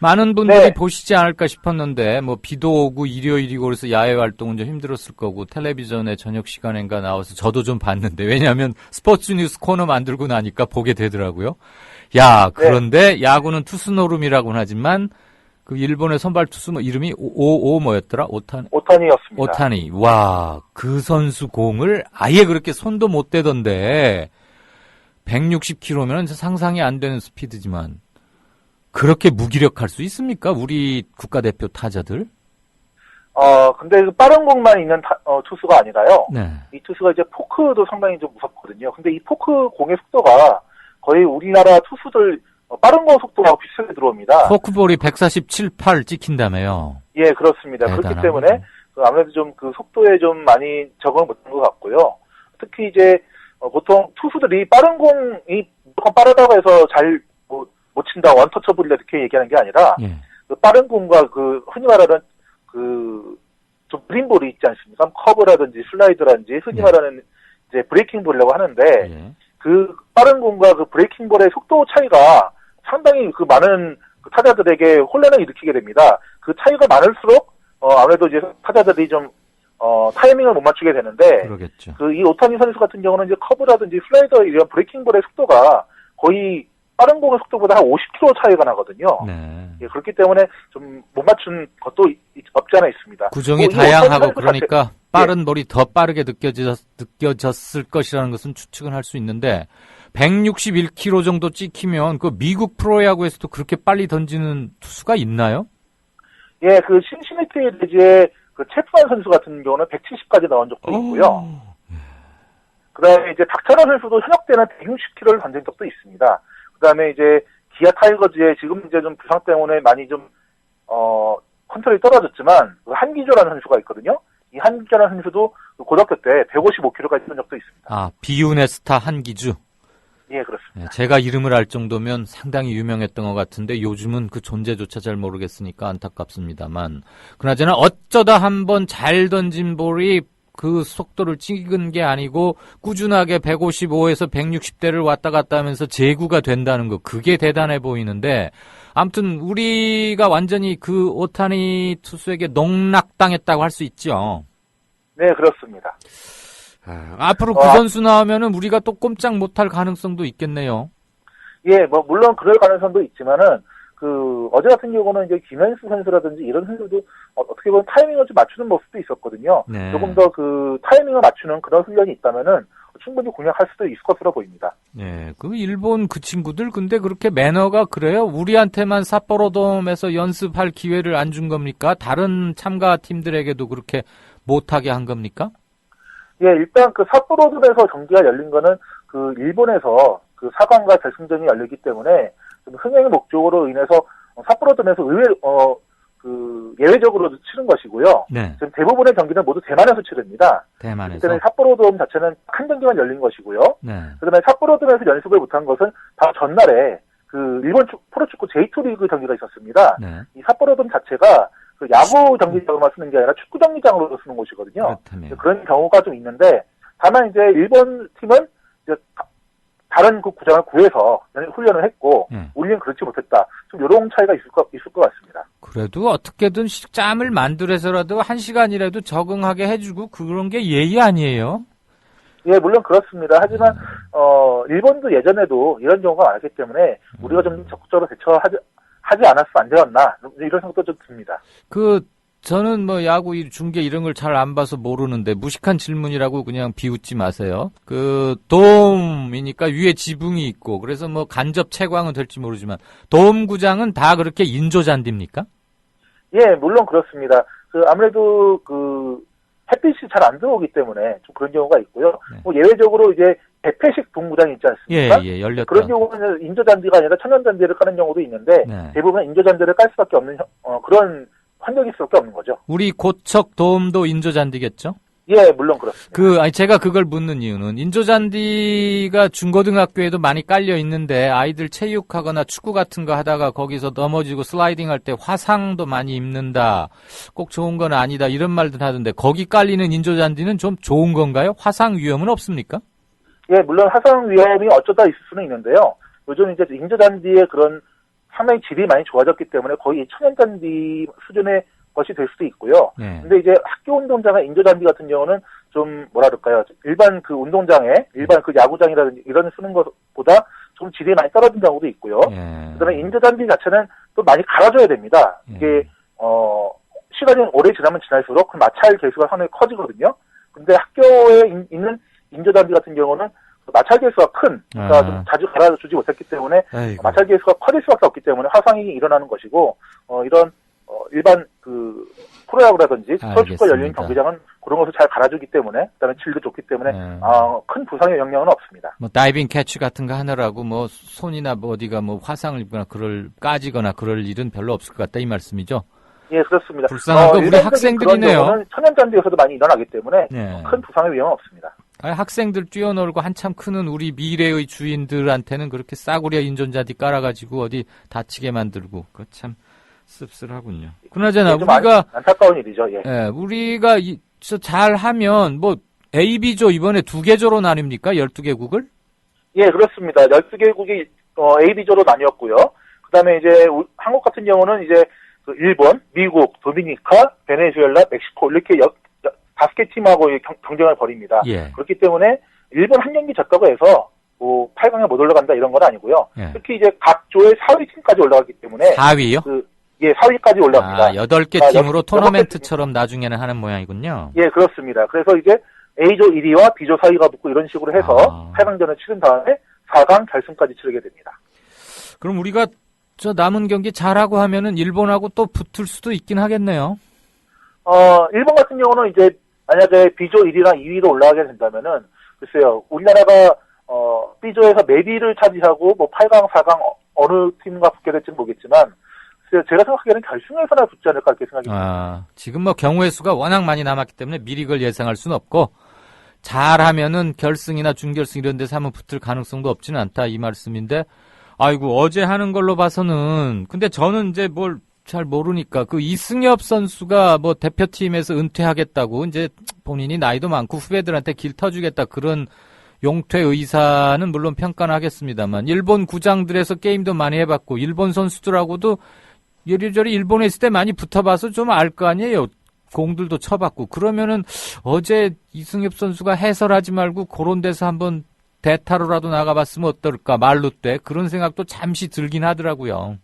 많은 분들이 네. 보시지 않을까 싶었는데 뭐 비도 오고 일요일이고 그래서 야외 활동은 좀 힘들었을 거고 텔레비전에 저녁 시간인가 나와서 저도 좀 봤는데 왜냐하면 스포츠 뉴스 코너 만들고 나니까 보게 되더라고요. 야 그런데 야구는 투수 노름이라고는 하지만 그 일본의 선발 투수 이름이 뭐였더라? 오타니였습니다. 오타니. 와, 그 선수 공을 아예 그렇게 손도 못 대던데 160km면 상상이 안 되는 스피드지만 그렇게 무기력할 수 있습니까? 우리 국가대표 타자들? 근데 그 빠른 공만 있는 투수가 아니라요. 네. 이 투수가 이제 포크도 상당히 좀 무섭거든요. 근데 이 포크 공의 속도가 거의 우리나라 투수들 빠른 공 속도하고 비슷하게 들어옵니다. 포크볼이 147, 8 찍힌다며요. 예, 그렇습니다. 대단하군요. 그렇기 때문에 아무래도 좀 그 속도에 좀 많이 적응을 못한 것 같고요. 특히 이제 보통 투수들이 빠른 공이 무조건 빠르다고 해서 잘 못 친다, 원터처블이다 이렇게 얘기하는 게 아니라 그 빠른 공과 그 흔히 말하는 그 좀 그린볼이 있지 않습니까? 커브라든지 슬라이드라든지 흔히 말하는 이제 브레이킹볼이라고 하는데 그 빠른 공과 그 브레이킹볼의 속도 차이가 상당히 그 많은 그 타자들에게 혼란을 일으키게 됩니다. 그 차이가 많을수록 아무래도 이제 타자들이 좀 타이밍을 못 맞추게 되는데 그러겠죠. 그 이 오타니 선수 같은 경우는 이제 커브라든지 슬라이더 이런 브레이킹볼의 속도가 거의 빠른 공의 속도보다 한 50km 차이가 나거든요. 네. 예, 그렇기 때문에 좀 못 맞춘 것도 없지 않아 있습니다. 구종이 다양하고 그러니까 빠른 볼이 더 빠르게 느껴졌을 것이라는 것은 추측은 할 수 있는데 161km 정도 찍히면 그 미국 프로야구에서도 그렇게 빨리 던지는 투수가 있나요? 예, 그 신시내티 레즈의 그 채프만 선수 같은 경우는 170까지 나온 적도 있고요. 그다음에 이제 박찬호 선수도 현역 때는 160km를 던진 적도 있습니다. 그다음에 이제 기아 타이거즈의 지금 이제 좀 부상 때문에 많이 좀 컨트롤이 떨어졌지만 그 한기조라는 선수가 있거든요. 이 한기조라는 선수도 고등학교 때 155km까지 던 적도 있습니다. 아, 비운의 스타 한기주. 예, 그렇습니다. 제가 이름을 알 정도면 상당히 유명했던 것 같은데 요즘은 그 존재조차 잘 모르겠으니까 안타깝습니다만 그나저나 어쩌다 한번 잘 던진 볼이 그 속도를 찍은 게 아니고 꾸준하게 155에서 160대를 왔다 갔다 하면서 제구가 된다는 거 그게 대단해 보이는데 아무튼 우리가 완전히 그 오타니 투수에게 농락당했다고 할 수 있죠. 네, 그렇습니다. 앞으로 그 선수 나오면은 우리가 또 꼼짝 못할 가능성도 있겠네요. 예, 뭐 물론 그럴 가능성도 있지만은 그 어제 같은 경우는 이제 김현수 선수라든지 이런 선수도 어떻게 보면 타이밍을 좀 맞추는 모습도 있었거든요. 네. 조금 더 그 타이밍을 맞추는 그런 훈련이 있다면은 충분히 공략할 수도 있을 것으로 보입니다. 네, 그 일본 그 친구들 근데 그렇게 매너가 그래요? 우리한테만 삿포로돔에서 연습할 기회를 안 준 겁니까? 다른 참가 팀들에게도 그렇게 못하게 한 겁니까? 예, 일단 그 삿포로돔에서 경기가 열린 거는 그 일본에서 그 4강과 결승전이 열리기 때문에 좀 흥행의 목적으로 인해서 삿포로돔에서 예외적으로 치른 것이고요. 네. 지금 대부분의 경기는 모두 대만에서 치릅니다. 대만에서. 그때는 삿포로돔 자체는 한 경기만 열린 것이고요. 네. 그다음에 삿포로돔에서 연습을 못한 것은 바로 전날에 그 일본 프로축구 J2 리그 경기가 있었습니다. 네. 이 삿포로돔 자체가 그 야구 경기장으로만 쓰는 게 아니라 축구 경기장으로 쓰는 곳이거든요. 그렇다면. 그런 경우가 좀 있는데 다만 이제 일본 팀은 이제 다른 그 구장을 구해서 훈련을 했고 우리는 그렇지 못했다. 좀 이런 차이가 있을 것 같습니다. 그래도 어떻게든 짬을 만들어서라도 1시간이라도 적응하게 해주고 그런 게 예의 아니에요? 예, 물론 그렇습니다. 하지만 일본도 예전에도 이런 경우가 많았기 때문에 우리가 좀 적극적으로 대처하지 않았으면 안 되었나 이런 생각도 좀 듭니다. 저는 뭐 야구 중계 이런 걸 잘 안 봐서 모르는데 무식한 질문이라고 그냥 비웃지 마세요. 돔이니까 위에 지붕이 있고 그래서 뭐 간접 채광은 될지 모르지만 돔 구장은 다 그렇게 인조잔디입니까? 예, 물론 그렇습니다. 아무래도 햇빛이 잘 안 들어오기 때문에 좀 그런 경우가 있고요. 뭐 예외적으로 이제 대패식 동구장이 있지 않습니까? 예, 열렸다. 그런 경우는 인조잔디가 아니라 천연잔디를 까는 경우도 있는데 대부분 인조잔디를 깔 수밖에 없는 그런 환경일 수밖에 없는 거죠. 우리 고척 돔도 인조잔디겠죠? 예, 물론 그렇습니다. 제가 그걸 묻는 이유는 인조잔디가 중고등학교에도 많이 깔려 있는데 아이들 체육하거나 축구 같은 거 하다가 거기서 넘어지고 슬라이딩 할 때 화상도 많이 입는다. 꼭 좋은 건 아니다. 이런 말들 하던데 거기 깔리는 인조잔디는 좀 좋은 건가요? 화상 위험은 없습니까? 예, 물론 화상 위험이 어쩌다 있을 수는 있는데요. 요즘 이제 인조잔디의 그런 상당히 질이 많이 좋아졌기 때문에 거의 천연잔디 수준의 것이 될 수도 있고요. 근데 이제 학교 운동장의 인조잔디 같은 경우는 좀 뭐라 그럴까요? 일반 그 운동장에 일반 그 야구장이라든지 이런 쓰는 것보다 좀 질이 많이 떨어진 경우도 있고요. 그다음에 인조잔디 자체는 또 많이 갈아줘야 됩니다. 이게 시간이 오래 지나면 지날수록 그 마찰 계수가 상당히 커지거든요. 근데 학교에 있는 인조잔디 같은 경우는 마찰 계수가 큰, 그러니까 좀 자주 갈아주지 못했기 때문에 마찰 계수가 커질 수밖에 없기 때문에 화상이 일어나는 것이고, 이런 일반 그 프로야구라든지 선수가 열리는 경기장은 그런 것을 잘 갈아주기 때문에, 그다음에 질도 좋기 때문에 큰 부상의 영향은 없습니다. 뭐 다이빙 캐치 같은 거 하느라고 뭐 손이나 뭐 어디가 뭐 화상을 입거나 까지거나 그럴 일은 별로 없을 것 같다 이 말씀이죠? 예, 그렇습니다. 불쌍한 거 우리 학생들이네요. 천연잔디에서도 많이 일어나기 때문에 큰 부상의 위험은 없습니다. 학생들 뛰어놀고 한참 크는 우리 미래의 주인들한테는 그렇게 싸구려 인존잔디 깔아가지고 어디 다치게 만들고 그 참 씁쓸하군요. 그나저나 우리가 안타까운 일이죠. 예, 우리가 잘하면 뭐 A, B조 이번에 2개조로 나뉩니까? 12개국을? 예, 그렇습니다. 12개국이 A, B조로 나뉘었고요. 그다음에 이제 한국 같은 경우는 이제 그 일본, 미국, 도미니카, 베네수엘라, 멕시코 이렇게 5개 팀하고 경쟁을 벌입니다. 그렇기 때문에 일본 한 경기 졌다고 해서 뭐 8강에 못 올라간다 이런 건 아니고요. 특히 이제 각 조의 4위 팀까지 올라가기 때문에 4위요? 4위까지 올라갑니다. 8개 팀으로 토너멘트처럼 나중에는 하는 모양이군요. 예, 그렇습니다. 그래서 이제 A조 1위와 B조 4위가 붙고 이런 식으로 해서 8강전을 치른 다음에 4강 결승까지 치르게 됩니다. 그럼 우리가 남은 경기 잘하고 하면은 일본하고 또 붙을 수도 있긴 하겠네요. 일본 같은 경우는 이제 만약에 B조 1위나 2위로 올라가게 된다면은 글쎄요, 우리나라가 B조에서 매비를 차지하고 뭐 8강, 4강 어느 팀과 붙게 될지는 모르겠지만 제가 생각하기에는 결승에서나 붙지 않을까 이렇게 생각이 듭니다. 지금 뭐 경우의 수가 워낙 많이 남았기 때문에 미리 그걸 예상할 수는 없고 잘하면은 결승이나 준결승 이런 데서 한번 붙을 가능성도 없지는 않다 이 말씀인데 아이고 어제 하는 걸로 봐서는 근데 저는 이제 뭘 잘 모르니까 그 이승엽 선수가 뭐 대표팀에서 은퇴하겠다고 이제 본인이 나이도 많고 후배들한테 길 터주겠다 그런 용퇴 의사는 물론 평가는 하겠습니다만 일본 구장들에서 게임도 많이 해봤고 일본 선수들하고도 이리저리 일본에 있을 때 많이 붙어봐서 좀 알 거 아니에요. 공들도 쳐봤고 그러면은 어제 이승엽 선수가 해설하지 말고 그런 데서 한번 대타로라도 나가봤으면 어떨까 말로 때 그런 생각도 잠시 들긴 하더라고요.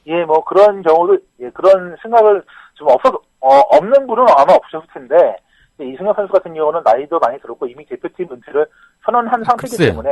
예, 뭐 그런 경우도 그런 생각을 좀 없는 분은 아마 없으셨을 텐데 이승엽 선수 같은 경우는 나이도 많이 들었고 이미 대표팀 은퇴를 선언한 상태이기 때문에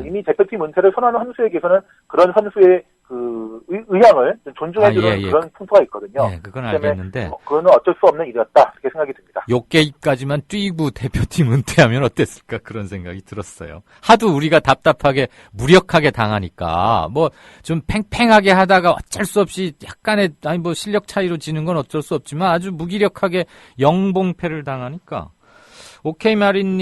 이미 대표팀 은퇴를 선언한 선수에게서는 그런 선수의 그 의향을 존중해주는 그런 풍토가 있거든요. 그건 알겠는데 그거는 어쩔 수 없는 일이었다 이렇게 생각이 듭니다. 요게임까지만 뛰고 대표팀 은퇴하면 어땠을까 그런 생각이 들었어요. 하도 우리가 답답하게 무력하게 당하니까 뭐 좀 팽팽하게 하다가 어쩔 수 없이 약간의 아니 뭐 실력 차이로 지는 건 어쩔 수 없지만 아주 무기력하게 영봉패를 당하니까. 오케이마린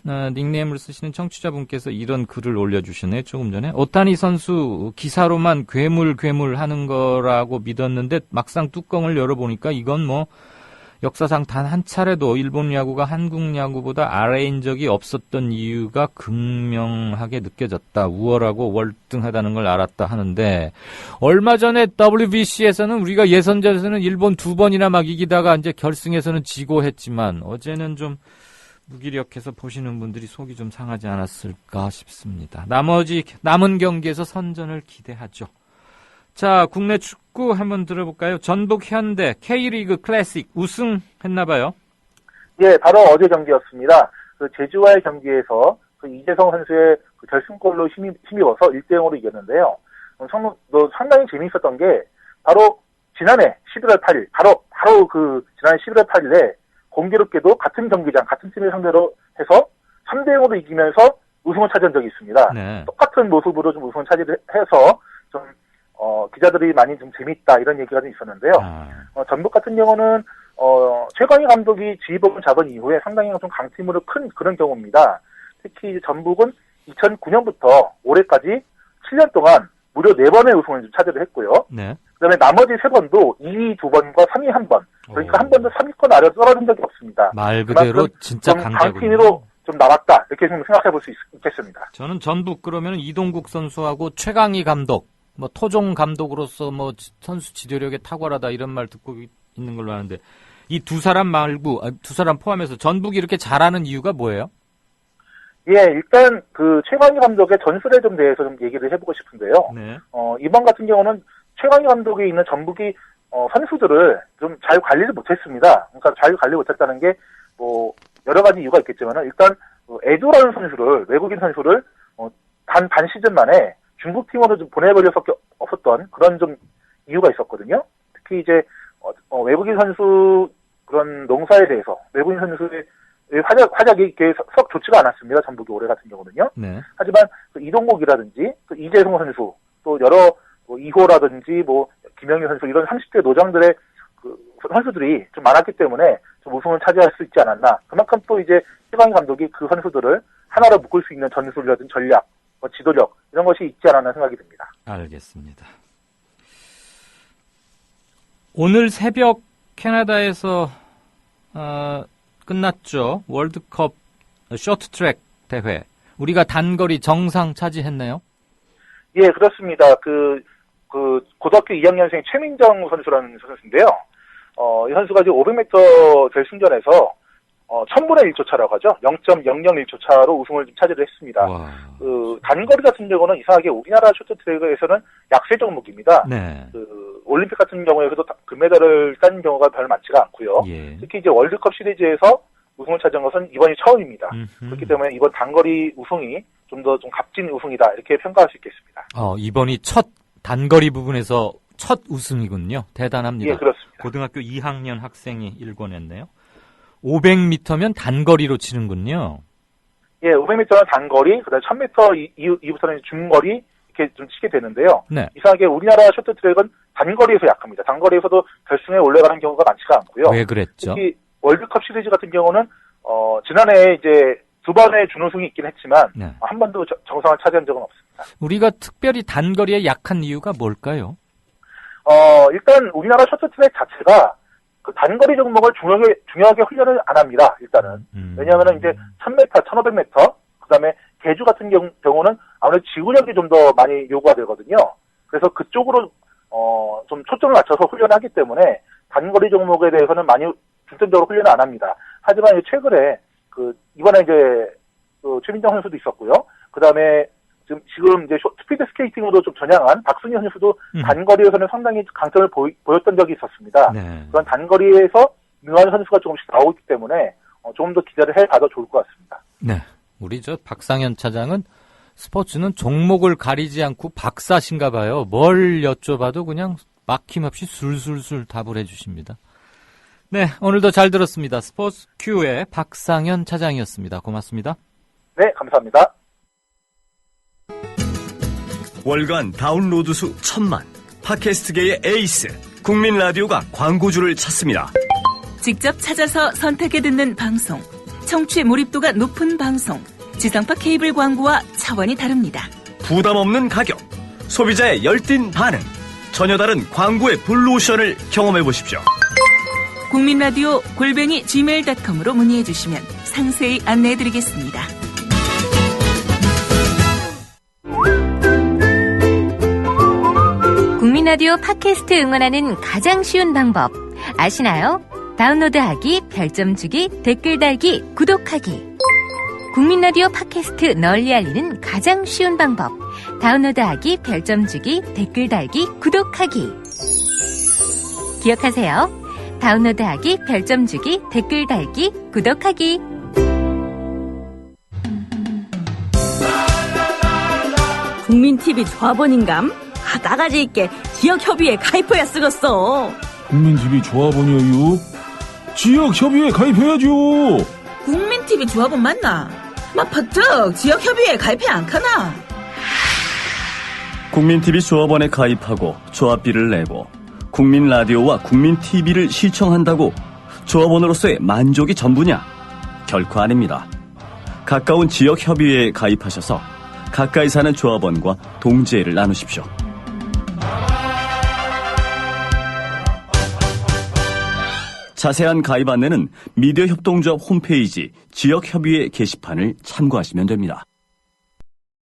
닉네임을 쓰시는 청취자분께서 이런 글을 올려주시네요. 조금 전에 오타니 선수 기사로만 괴물 하는 거라고 믿었는데 막상 뚜껑을 열어보니까 이건 뭐 역사상 단 한 차례도 일본 야구가 한국 야구보다 아래인 적이 없었던 이유가 극명하게 느껴졌다. 우월하고 월등하다는 걸 알았다 하는데 얼마 전에 WBC에서는 우리가 예선전에서는 일본 2번이나 막 이기다가 이제 결승에서는 지고 했지만 어제는 좀 무기력해서 보시는 분들이 속이 좀 상하지 않았을까 싶습니다. 남은 경기에서 선전을 기대하죠. 자, 국내 축구 한번 들어볼까요? 전북 현대 K리그 클래식 우승했나봐요. 예, 바로 어제 경기였습니다. 그 제주와의 경기에서 그 이재성 선수의 그 결승골로 힘입어서 1대0으로 이겼는데요. 상당히 재미있었던 게 바로 지난해 11월 8일, 바로 그 지난해 11월 8일에 공교롭게도 같은 경기장, 같은 팀을 상대로 해서 3대0으로 이기면서 우승을 차지한 적이 있습니다. 똑같은 모습으로 좀 우승을 차지해서 좀 기자들이 많이 좀 재밌다 이런 얘기가 좀 있었는데요. 전북 같은 경우는 최광희 감독이 지휘봉을 잡은 이후에 상당히 좀 강팀으로 큰 그런 경우입니다. 특히 전북은 2009년부터 올해까지 7년 동안 무려 4번의 우승을 차지를 했고요. 그다음에 나머지 3번도 2위 2번과 3위 1번. 그러니까 한 번도 3위권 아래로 떨어진 적이 없습니다. 말 그대로 진짜 강팀으로 좀 나왔다 이렇게 좀 생각해 볼 수 있겠습니다. 저는 전북 그러면 이동국 선수하고 최강희 감독 뭐 토종 감독으로서 뭐 선수 지도력에 탁월하다 이런 말 듣고 있는 걸로 아는데 이 두 사람 말고 두 사람 포함해서 전북이 이렇게 잘하는 이유가 뭐예요? 예, 일단 그 최광희 감독의 전술에 좀 대해서 좀 얘기를 해보고 싶은데요. 네. 이번 같은 경우는 최광희 감독이 있는 전북이 선수들을 좀 잘 관리를 못했습니다. 그러니까 잘 관리 못했다는 게 뭐 여러 가지 이유가 있겠지만은 일단 에두라는 선수를 외국인 선수를 단 반 시즌 만에 중국 팀으로 좀 보내버릴 수밖에 없었던 그런 좀 이유가 있었거든요. 특히 이제 외국인 선수 그런 농사에 대해서 외국인 선수의 활약이 이렇게 썩 좋지가 않았습니다. 전북이 올해 같은 경우는요. 네. 하지만 그 이동국이라든지 그 이재성 선수 또 여러 뭐 이호라든지 뭐 김영희 선수 이런 30대 노장들의 그 선수들이 좀 많았기 때문에 좀 우승을 차지할 수 있지 않았나. 그만큼 또 이제 최광희 감독이 그 선수들을 하나로 묶을 수 있는 전술이라든지 전략, 지도력 이런 것이 있지 않았나 생각이 듭니다. 알겠습니다. 오늘 새벽 캐나다에서 끝났죠. 월드컵 쇼트트랙 대회. 우리가 단거리 정상 차지했나요? 예, 그렇습니다. 그 고등학교 2학년생 최민정 선수라는 선수인데요. 이 선수가 지금 500m 결승전에서 1000분의 1초 차라고 하죠. 0.001초 차로 우승을 좀 차지를 했습니다. 그 단거리 같은 경우는 이상하게 우리나라 쇼트트랙에서는 약세 종목입니다. 네. 그 올림픽 같은 경우에서도 금메달을 딴 경우가 별로 많지가 않고요. 예. 특히 이제 월드컵 시리즈에서 우승을 차지한 것은 이번이 처음입니다. 그렇기 때문에 이번 단거리 우승이 좀 더 좀 값진 우승이다 이렇게 평가할 수 있겠습니다. 이번이 첫 단거리 부분에서 첫 우승이군요. 대단합니다. 예, 그렇습니다. 고등학교 2학년 학생이 일궈냈네요. 500m면 단거리로 치는군요. 예, 500m는 단거리, 그다음에 1000m 이후부터는 중거리 이렇게 좀 치게 되는데요. 네. 이상하게 우리나라 쇼트트랙은 단거리에서 약합니다. 단거리에서도 결승에 올라가는 경우가 많지가 않고요. 왜 그랬죠? 특히 월드컵 시리즈 같은 경우는 지난해 이제 두 번의 준우승이 있긴 했지만 네. 한 번도 정상을 차지한 적은 없습니다. 우리가 특별히 단거리에 약한 이유가 뭘까요? 일단 우리나라 쇼트트랙 자체가 그 단거리 종목을 중요하게 훈련을 안 합니다. 일단은 왜냐하면 이제 1000m, 1500m, 그다음에 계주 같은 경우는 아무래도 지구력이 좀 더 많이 요구가 되거든요. 그래서 그쪽으로 좀 초점을 맞춰서 훈련하기 때문에 단거리 종목에 대해서는 많이 중점적으로 훈련을 안 합니다. 하지만 최근에 이번에 이제 최민정 선수도 있었고요. 그다음에 지금 이제 스피드 스케이팅으로 좀 전향한 박순희 선수도 단거리에서는 상당히 강점을 보였던 적이 있었습니다. 네. 그런 단거리에서 능한 선수가 조금씩 나오기 때문에 조금 더 기대를 해봐도 좋을 것 같습니다. 네, 우리 박상현 차장은 스포츠는 종목을 가리지 않고 박사신가 봐요. 뭘 여쭤봐도 그냥 막힘없이 술술술 답을 해주십니다. 네, 오늘도 잘 들었습니다. 스포츠 Q의 박상현 차장이었습니다. 고맙습니다. 네, 감사합니다. 월간 다운로드 수 1000만, 팟캐스트계의 에이스, 국민 라디오가 광고주를 찾습니다. 직접 찾아서 선택해 듣는 방송, 청취 몰입도가 높은 방송, 지상파 케이블 광고와 차원이 다릅니다. 부담 없는 가격, 소비자의 열띤 반응, 전혀 다른 광고의 블루오션을 경험해 보십시오. 국민라디오 @gmail.com으로 문의해 주시면 상세히 안내해 드리겠습니다. 국민라디오 팟캐스트 응원하는 가장 쉬운 방법 아시나요? 다운로드하기, 별점 주기, 댓글 달기, 구독하기. 국민라디오 팟캐스트 널리 알리는 가장 쉬운 방법. 다운로드하기, 별점 주기, 댓글 달기, 구독하기. 기억하세요. 다운로드하기, 별점 주기, 댓글 달기, 구독하기. 국민TV 조합원인감? 나가지 있게 지역협의회에 가입해야 쓰겠어. 국민TV 조합원이에요? 지역협의회에 가입해야죠. 국민TV 조합원 맞나? 퍼뜩 지역협의회에 가입해 안 카나? 국민TV 조합원에 가입하고 조합비를 내고 국민라디오와 국민TV를 시청한다고 조합원으로서의 만족이 전부냐? 결코 아닙니다. 가까운 지역협의회에 가입하셔서 가까이 사는 조합원과 동지애를 나누십시오. 자세한 가입 안내는 미디어 협동조합 홈페이지 지역협의회 게시판을 참고하시면 됩니다.